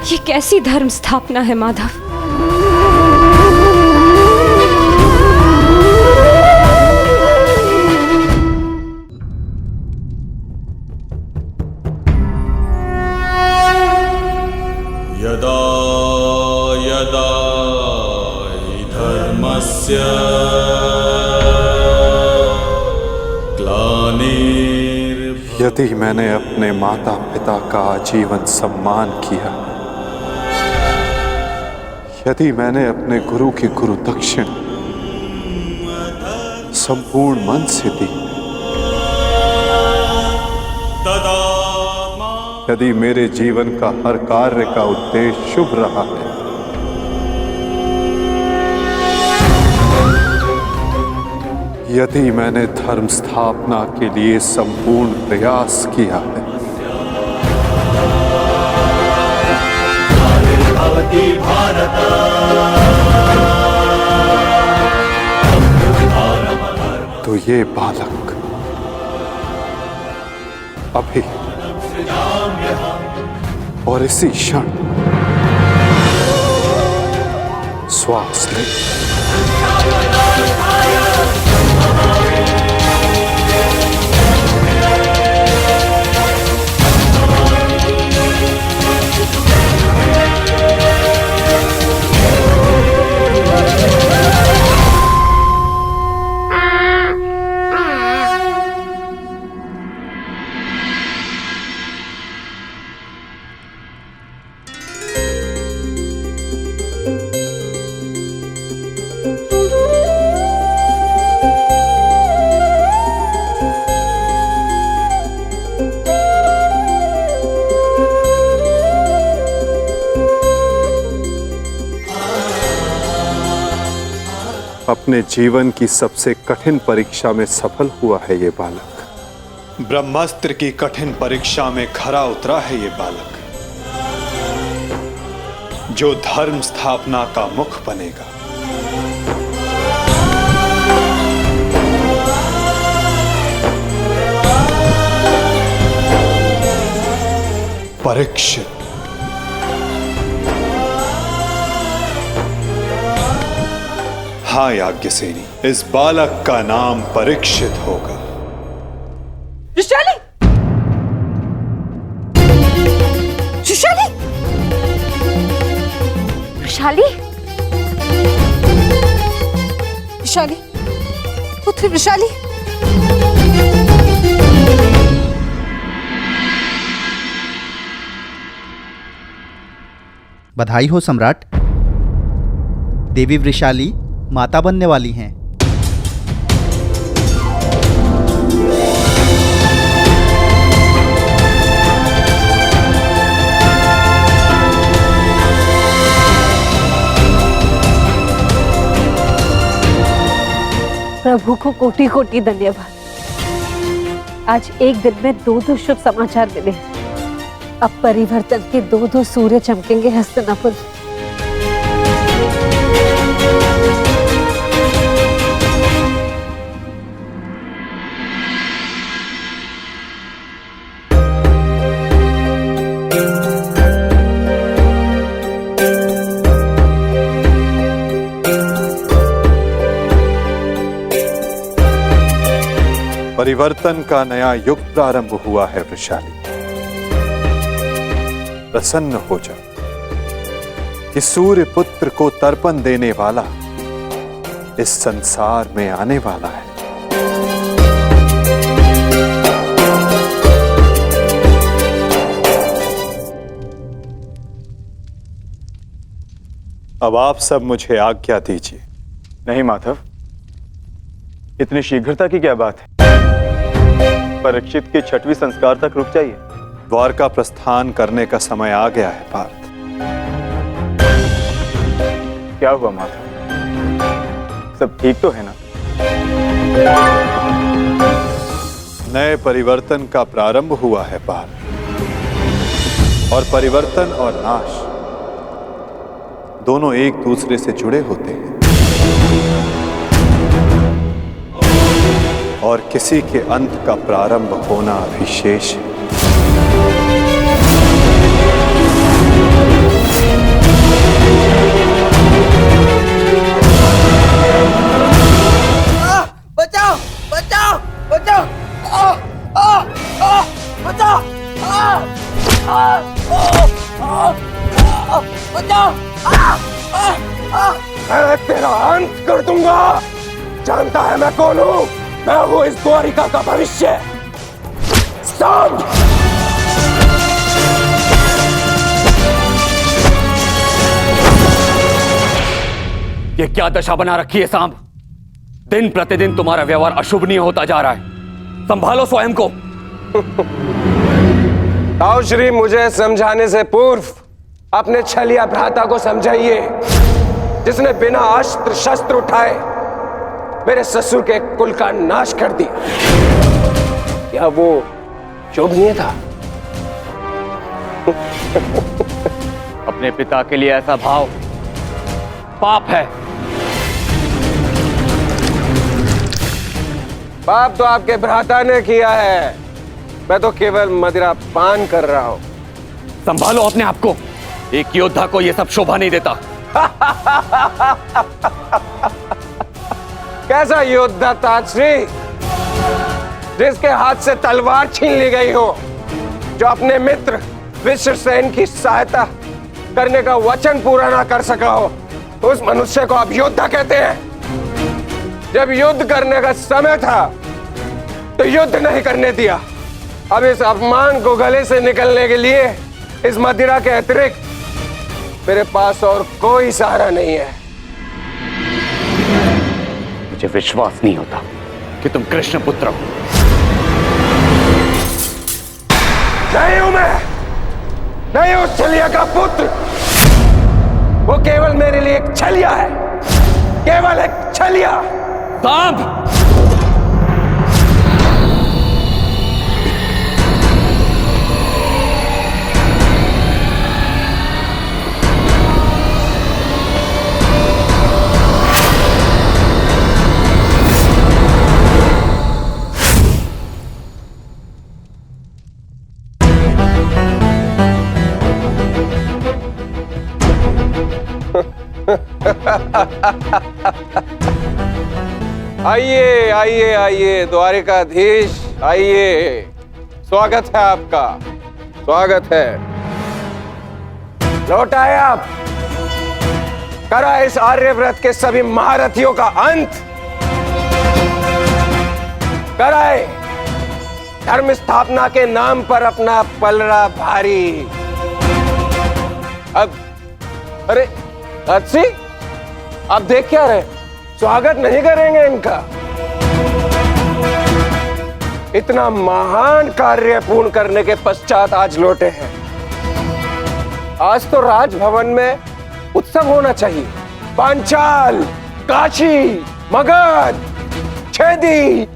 [SPEAKER 12] ये कैसी धर्म स्थापना है माधव?
[SPEAKER 10] यदि मैंने अपने माता पिता का आजीवन सम्मान किया, यदि मैंने अपने गुरु की गुरु दक्षिण संपूर्ण मन से दी, यदि मेरे जीवन का हर कार्य का उद्देश्य शुभ रहा है, यदि मैंने धर्म स्थापना के लिए संपूर्ण प्रयास किया है, तो ये बालक अभी और इसी क्षण श्वास ले। अपने जीवन की सबसे कठिन परीक्षा में सफल हुआ है ये बालक। ब्रह्मास्त्र की कठिन परीक्षा में खरा उतरा है ये बालक, जो धर्म स्थापना का मुख बनेगा। परीक्षित। हाँ याज्ञसेनी, इस बालक का नाम परीक्षित होगा।
[SPEAKER 8] विशाली! विशाली!
[SPEAKER 12] विशाली?
[SPEAKER 8] विशाली, पुत्री विशाली।
[SPEAKER 17] बधाई हो सम्राट। देवी वृषाली माता बनने वाली हैं।
[SPEAKER 12] प्रभु को कोटि कोटि धन्यवाद। आज एक दिन में दो शुभ समाचार मिले। अब परिवर्तन के दो सूर्य चमकेंगे हस्तिनापुर।
[SPEAKER 10] परिवर्तन का नया युग प्रारंभ हुआ है वृषाली। प्रसन्न हो जा कि सूर्य पुत्र को तर्पण देने वाला इस संसार में आने वाला है। अब आप सब मुझे आज्ञा दीजिए।
[SPEAKER 6] नहीं माधव, इतनी शीघ्रता की क्या बात है? परीक्षित के 6वें संस्कार तक रुक जाइए।
[SPEAKER 10] द्वारका प्रस्थान करने का समय आ गया है पार्थ।
[SPEAKER 6] क्या हुआ माधव? सब ठीक तो है ना?
[SPEAKER 10] नए परिवर्तन का प्रारंभ हुआ है पार्थ, और परिवर्तन और नाश दोनों एक दूसरे से जुड़े होते हैं, और किसी के अंत का प्रारंभ होना अभी शेष है।
[SPEAKER 5] बचाओ बचाओ बचाओ! बचाओ! बचाओ!
[SPEAKER 13] मैं तेरा अंत कर दूंगा। जानता है मैं कौन हूं?
[SPEAKER 3] मैं हूं इस द्वारिका का भविष्य। सांब!
[SPEAKER 18] ये क्या दशा बना रखी है सांब? दिन प्रतिदिन तुम्हारा व्यवहार अशुभनीय होता जा रहा है। संभालो स्वयं को।
[SPEAKER 13] आओ श्री, मुझे समझाने से पूर्व अपने छलिया भ्राता को समझाइए, जिसने बिना अस्त्र शस्त्र उठाए मेरे ससुर के कुल का नाश कर दिया। क्या वो शोभनीय था?
[SPEAKER 18] अपने पिता के लिए ऐसा भाव पाप है।
[SPEAKER 13] पाप तो आपके भ्राता ने किया है, मैं तो केवल मदिरा पान कर रहा हूं।
[SPEAKER 18] संभालो अपने आप को। एक योद्धा को यह सब शोभा नहीं देता।
[SPEAKER 13] कैसा योद्धा ताजश्री, जिसके हाथ से तलवार छीन ली गई हो, जो अपने मित्र विश्वसेन की सहायता करने का वचन पूरा ना कर सका हो, उस मनुष्य को आप योद्धा कहते हैं? जब युद्ध करने का समय था तो युद्ध नहीं करने दिया। अब इस अपमान को गले से निकलने के लिए इस मदिरा के अतिरिक्त मेरे पास और कोई सहारा नहीं है।
[SPEAKER 18] मुझे विश्वास नहीं होता कि तुम कृष्ण पुत्र हो।
[SPEAKER 13] नहीं हूं मैं, नहीं हूं छलिया का पुत्र। वो केवल मेरे लिए एक छलिया है, केवल एक छलिया।
[SPEAKER 18] सांब!
[SPEAKER 13] आइए आइए आइए द्वारिकाधीश, आइए। स्वागत है आपका, स्वागत है। लौट आए आप। करा इस आर्यव्रत के सभी महारथियों का अंत। कराए धर्म स्थापना के नाम पर अपना पलड़ा भारी। अब अरे अच्छी, आप देख क्या रहे? स्वागत नहीं करेंगे इनका? इतना महान कार्य पूर्ण करने के पश्चात आज लौटे हैं। आज तो राजभवन में उत्सव होना चाहिए। पांचाल, काशी, मगध, छेदी,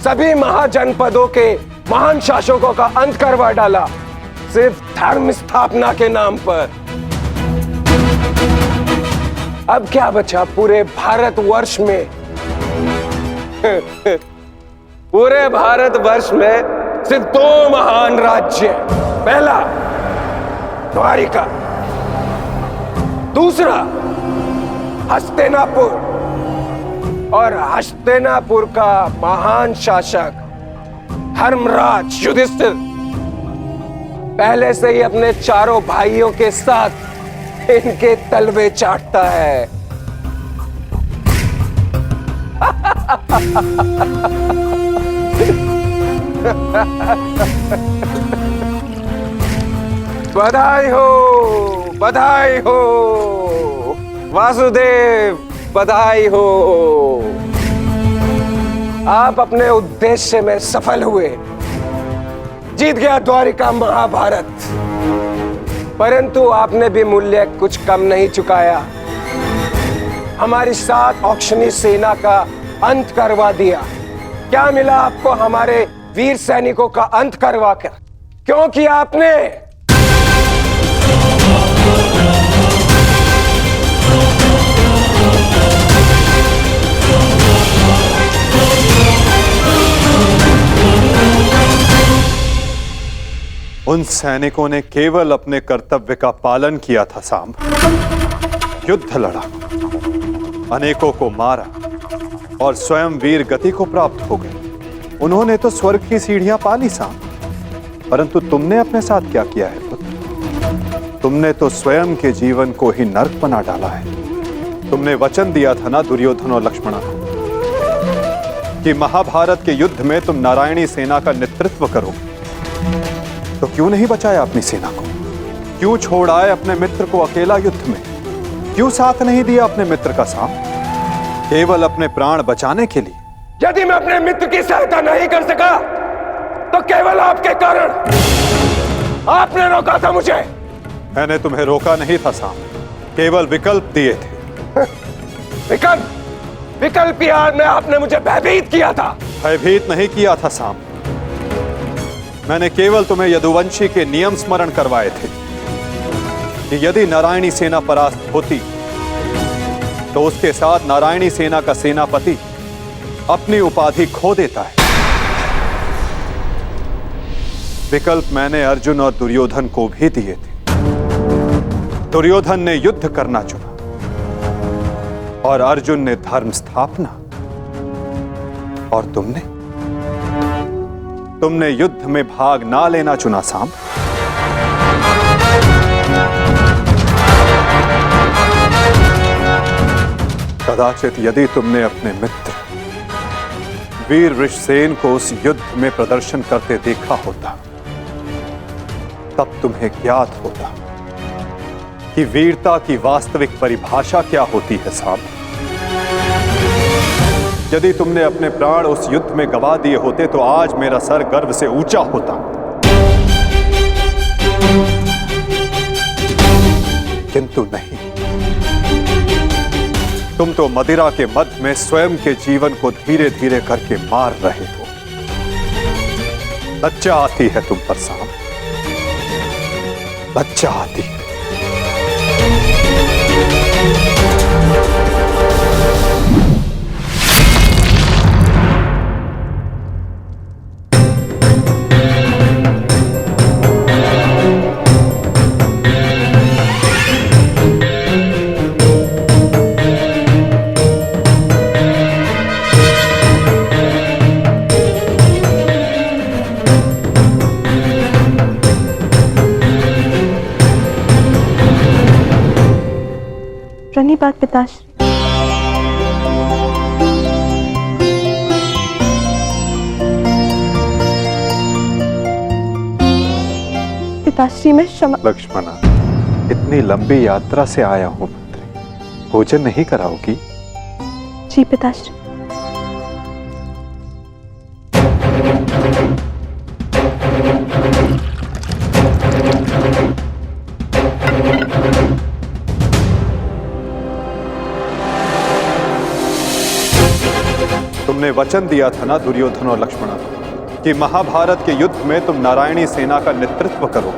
[SPEAKER 13] सभी महाजनपदों के महान शासकों का अंत करवा डाला, सिर्फ धर्म स्थापना के नाम पर। अब क्या बचा पूरे भारतवर्ष में? पूरे भारतवर्ष में सिर्फ दो महान राज्य। पहला द्वारिका, दूसरा हस्तिनापुर। और हस्तिनापुर का महान शासक धर्मराज युधिष्ठिर पहले से ही अपने चारों भाइयों के साथ इनके तलवे चाटता है। बधाई हो, बधाई हो वासुदेव, बधाई हो। आप अपने उद्देश्य में सफल हुए। जीत गया द्वारिका महाभारत। परंतु आपने भी मूल्य कुछ कम नहीं चुकाया। हमारी 7 औक्षणी सेना का अंत करवा दिया। क्या मिला आपको हमारे वीर सैनिकों का अंत करवा कर? क्यों किया आपने?
[SPEAKER 2] उन सैनिकों ने केवल अपने कर्तव्य का पालन किया था सांब। युद्ध लड़ा, अनेकों को मारा और स्वयं वीर गति को प्राप्त हो गए। उन्होंने तो स्वर्ग की सीढ़ियां पाली सांब। परंतु तुमने अपने साथ क्या किया है पुत्र? तुमने तो स्वयं के जीवन को ही नर्क बना डाला है। तुमने वचन दिया था ना दुर्योधन और लक्ष्मणा को कि महाभारत के युद्ध में तुम नारायणी सेना का नेतृत्व करोगे, तो क्यों नहीं बचाया अपनी सेना को? क्यों छोड़ आए अपने मित्र को अकेला युद्ध में? क्यों साथ नहीं दिया अपने मित्र का साथ, केवल अपने प्राण बचाने के लिए?
[SPEAKER 13] यदि मैं अपने मित्र की सहायता नहीं कर सका तो केवल आपके कारण। आपने रोका था मुझे।
[SPEAKER 2] मैंने तुम्हें रोका नहीं था साम, केवल विकल्प दिए थे।
[SPEAKER 13] विकल्प यार में आपने मुझे भयभीत किया था।
[SPEAKER 2] भयभीत नहीं किया था साम, मैंने केवल तुम्हें यदुवंशी के नियम स्मरण करवाए थे कि यदि नारायणी सेना परास्त होती तो उसके साथ नारायणी सेना का सेनापति अपनी उपाधि खो देता है। विकल्प मैंने अर्जुन और दुर्योधन को भी दिए थे। दुर्योधन ने युद्ध करना चुना और अर्जुन ने धर्म स्थापना, और तुमने युद्ध में भाग ना लेना चुना साम। कदाचित यदि तुमने अपने मित्र वीर वृषसेन को उस युद्ध में प्रदर्शन करते देखा होता, तब तुम्हें ज्ञात होता कि वीरता की वास्तविक परिभाषा क्या होती है साहब। यदि तुमने अपने प्राण उस युद्ध में गवा दिए होते तो आज मेरा सर गर्व से ऊंचा होता, किंतु नहीं। तुम तो मदिरा के मद में स्वयं के जीवन को धीरे धीरे करके मार रहे हो। लज्जा आती है तुम पर साहब, लज्जा आती है।
[SPEAKER 12] प्रणिपात पिताश्री। पिताश्री मैं क्षमा।
[SPEAKER 2] लक्ष्मणा, इतनी लंबी यात्रा से आया हूं पुत्री, भोजन नहीं कराओगी?
[SPEAKER 12] जी पिताश्री।
[SPEAKER 2] तुमने वचन दिया था ना दुर्योधन और लक्ष्मणा कि महाभारत के युद्ध में तुम नारायणी सेना का नेतृत्व करो।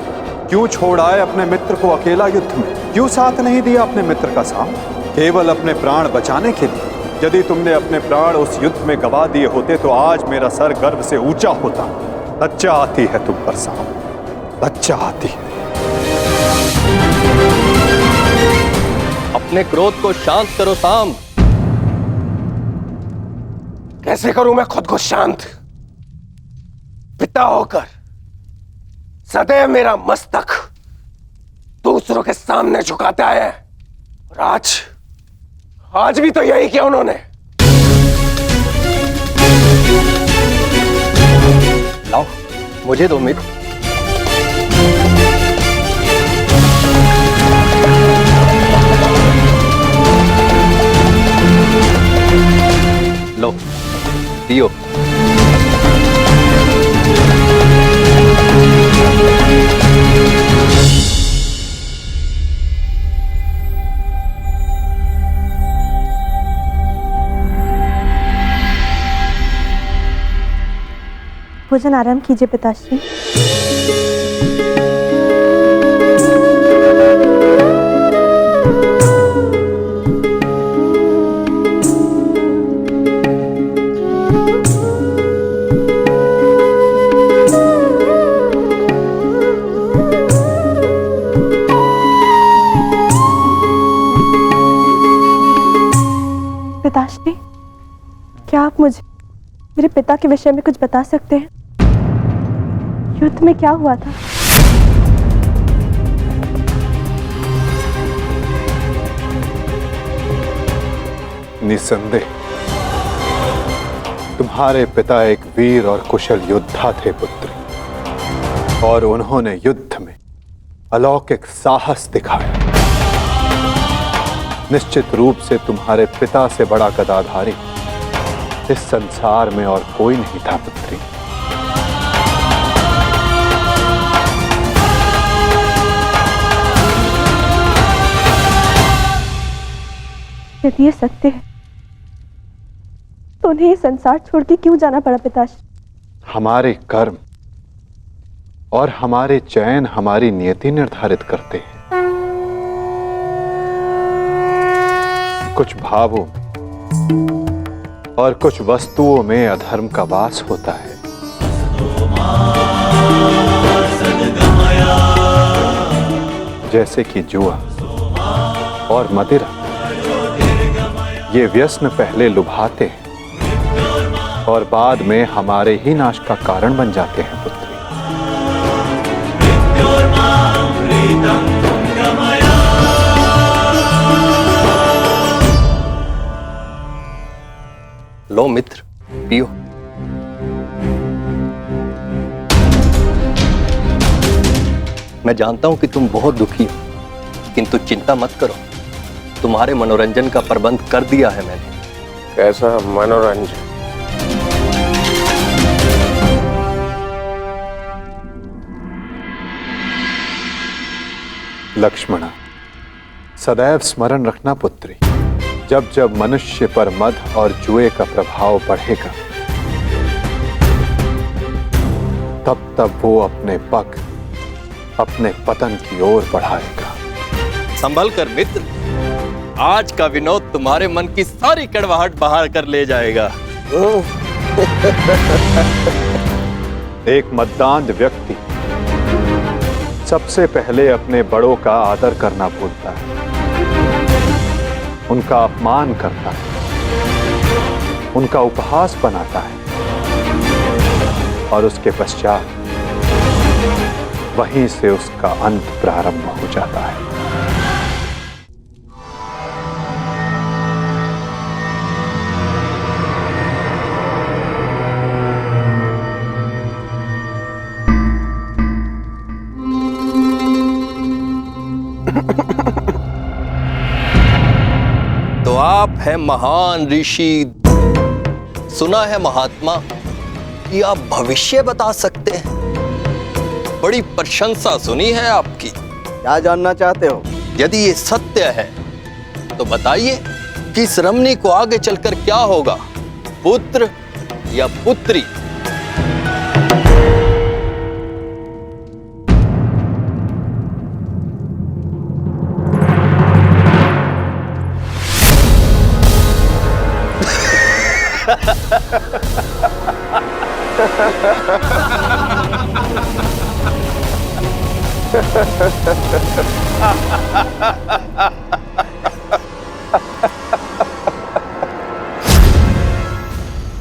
[SPEAKER 2] क्यों छोड़ आए अपने मित्र को अकेला युद्ध में? क्यों साथ नहीं दिया अपने मित्र का साथ, केवल अपने प्राण बचाने के लिए? यदि तुमने अपने प्राण उस युद्ध में गवा दिए होते तो आज मेरा सर गर्व से ऊंचा होता। लज्जा आती है तुम पर साहब, लज्जा आती है।
[SPEAKER 18] अपने क्रोध को शांत करो साम।
[SPEAKER 13] कैसे करूं मैं खुद को शांत? पिता होकर सदैव मेरा मस्तक दूसरों के सामने झुकाता है, और आज भी तो यही किया उन्होंने।
[SPEAKER 18] लाओ मुझे दो मित्र। लो दियो।
[SPEAKER 12] भोजन आराम कीजिए पिताश्री। पिताश्री, क्या आप मुझे मेरे पिता के विषय में कुछ बता सकते हैं? युद्ध में क्या हुआ था?
[SPEAKER 2] निसंदेह तुम्हारे पिता एक वीर और कुशल योद्धा थे पुत्र, और उन्होंने युद्ध में अलौकिक साहस दिखाया। निश्चित रूप से तुम्हारे पिता से बड़ा गदाधारी इस संसार में और कोई नहीं था पुत्री।
[SPEAKER 12] यदि ये सत्य है तो उन्हें ये संसार छोड़ के क्यों जाना पड़ा पिताश्री?
[SPEAKER 2] हमारे कर्म और हमारे चयन हमारी नियति निर्धारित करते हैं। कुछ भावों और कुछ वस्तुओं में अधर्म का वास होता है। जैसे कि जुआ और मदिरा, ये व्यसन पहले लुभाते हैं और बाद में हमारे ही नाश का कारण बन जाते हैं पुत्री।
[SPEAKER 19] लो मित्र, पियो। मैं जानता हूं कि तुम बहुत दुखी हो, किंतु चिंता मत करो, तुम्हारे मनोरंजन का प्रबंध कर दिया है मैंने।
[SPEAKER 13] कैसा मनोरंजन?
[SPEAKER 2] लक्ष्मणा, सदैव स्मरण रखना पुत्री, जब जब मनुष्य पर मद और जुए का प्रभाव बढ़ेगा, तब तब वो अपने पग अपने पतन की ओर बढ़ाएगा।
[SPEAKER 19] संभल कर मित्र, आज का विनोद तुम्हारे मन की सारी कड़वाहट बाहर कर ले जाएगा।
[SPEAKER 2] एक मद्दांध व्यक्ति सबसे पहले अपने बड़ों का आदर करना भूलता है, उनका अपमान करता है, उनका उपहास बनाता है, और उसके पश्चात वहीं से उसका अंत प्रारंभ हो जाता है।
[SPEAKER 19] तो आप हैं महान ऋषि, सुना है महात्मा कि आप भविष्य बता सकते हैं। बड़ी प्रशंसा सुनी है आपकी।
[SPEAKER 11] क्या जानना चाहते हो?
[SPEAKER 19] यदि ये सत्य है तो बताइए कि इस रमणी को आगे चलकर क्या होगा, पुत्र या पुत्री?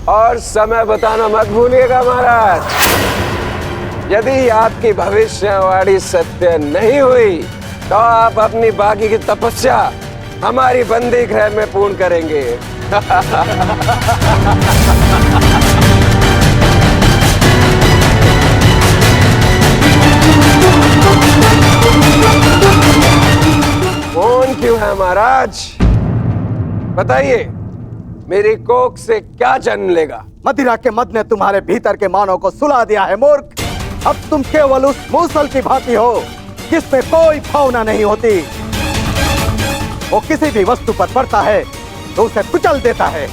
[SPEAKER 13] और समय बताना मत भूलिएगा महाराज। यदि आपकी भविष्यवाणी सत्य नहीं हुई तो आप अपनी बाकी की तपस्या हमारी बंदी गृह में पूर्ण करेंगे। कौन क्यों है महाराज? बताइए, मेरी कोख से क्या जन्म लेगा?
[SPEAKER 20] मदिरा के मद ने तुम्हारे भीतर के मानव को सुला दिया है मूर्ख। अब तुम केवल उस मूसल की भांति हो जिसमें कोई भावना नहीं होती। वो किसी भी वस्तु पर पड़ता है तो उसे कुचल देता है।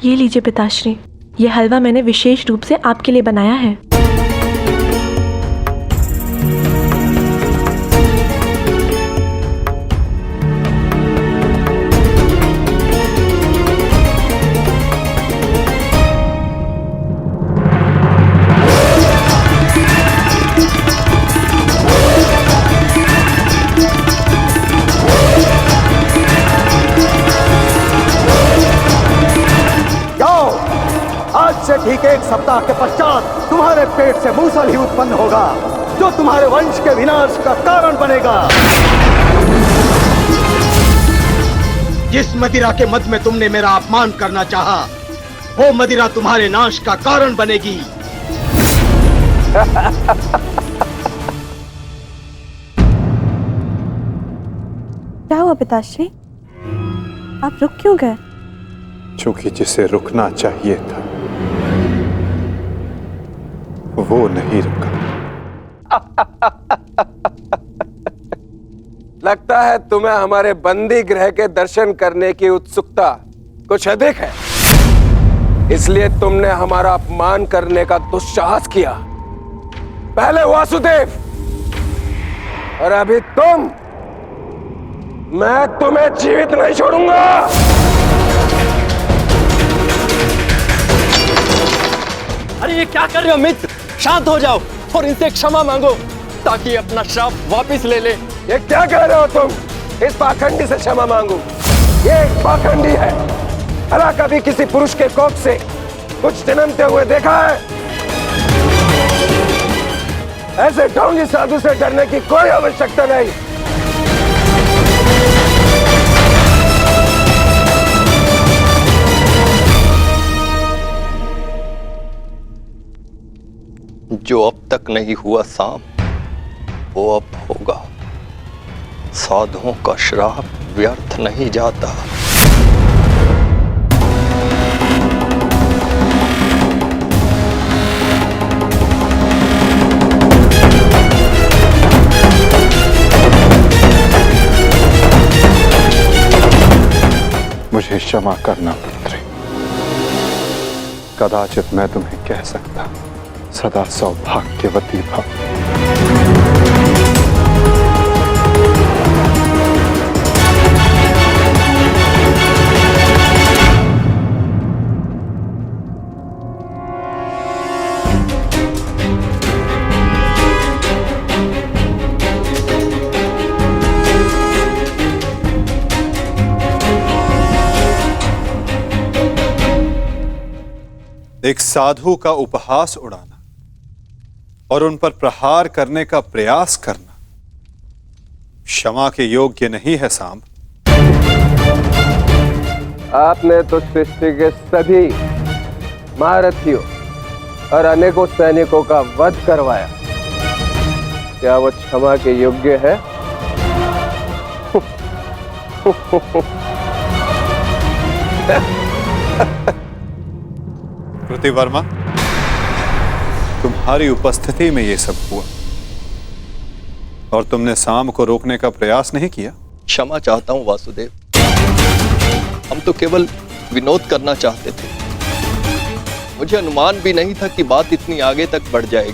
[SPEAKER 12] ये लीजिए पिताश्री, ये हलवा मैंने विशेष रूप से आपके लिए बनाया है।
[SPEAKER 20] ठीक 1 सप्ताह के पश्चात तुम्हारे पेट से मूसल ही उत्पन्न होगा जो तुम्हारे वंश के विनाश का कारण बनेगा। जिस मदिरा के मद में तुमने मेरा अपमान करना चाहा, वो मदिरा तुम्हारे नाश का कारण बनेगी।
[SPEAKER 12] क्या हुआ पिताश्री? आप रुक क्यों गए?
[SPEAKER 2] क्योंकि जिसे रुकना चाहिए था वो नहीं रुका।
[SPEAKER 13] लगता है तुम्हें हमारे बंदी गृह के दर्शन करने की उत्सुकता कुछ अधिक है, इसलिए तुमने हमारा अपमान करने का दुस्साहस किया। पहले वासुदेव और अभी तुम। मैं तुम्हें जीवित नहीं छोड़ूंगा।
[SPEAKER 19] अरे ये क्या कर रहे हो मित्र? शांत हो जाओ और इनसे क्षमा मांगो ताकि अपना श्राप वापस ले ले।
[SPEAKER 13] ये क्या कह रहे हो तुम? इस पाखंडी से क्षमा मांगो? ये एक पाखंडी है। भला कभी किसी पुरुष के कोख से कुछ जन्मते हुए देखा है? ऐसे ढोंगी साधु से डरने की कोई आवश्यकता नहीं।
[SPEAKER 19] जो अब तक नहीं हुआ साम, वो अब होगा। साधुओं का श्राप व्यर्थ नहीं जाता।
[SPEAKER 2] मुझे क्षमा करना पुत्री। कदाचित मैं तुम्हें कह सकता सदा सौभाग्यवती भव। एक साधु का उपहास उड़ाना और उन पर प्रहार करने का प्रयास करना क्षमा के योग्य नहीं है सांब।
[SPEAKER 13] आपने तो सृष्टि के सभी महारथियों और अनेकों सैनिकों का वध करवाया। क्या वो क्षमा के योग्य है?
[SPEAKER 2] प्रतिवर्मा, तुम्हारी उपस्थिति में यह सब हुआ और तुमने साम को रोकने का प्रयास नहीं किया।
[SPEAKER 19] क्षमा चाहता हूं वासुदेव, हम तो केवल विनोद करना चाहते थे। मुझे अनुमान भी नहीं था कि बात इतनी आगे तक बढ़ जाएगी।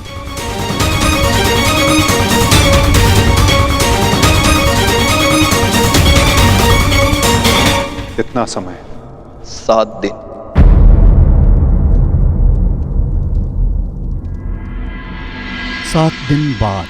[SPEAKER 2] कितना समय?
[SPEAKER 19] 7 दिन।
[SPEAKER 17] सात दिन बाद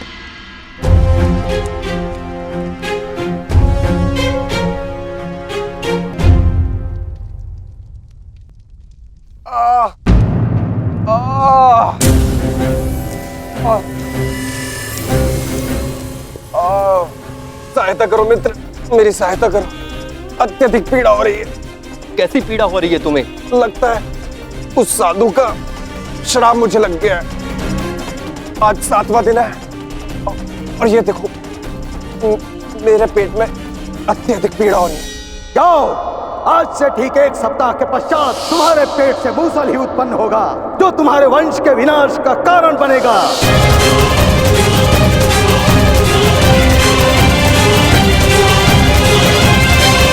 [SPEAKER 13] सहायता करो मित्र, मेरी सहायता करो। अत्यधिक पीड़ा हो रही है।
[SPEAKER 19] कैसी पीड़ा हो रही है तुम्हें?
[SPEAKER 13] लगता है उस साधु का श्राप मुझे लग गया है। आज 7वां दिन है और ये देखो मेरे पेट में अत्यधिक पीड़ा हो रही है।
[SPEAKER 20] जाओ, आज से ठीक 1 सप्ताह के पश्चात तुम्हारे पेट से मूसल ही उत्पन्न होगा जो तुम्हारे वंश के विनाश का कारण बनेगा।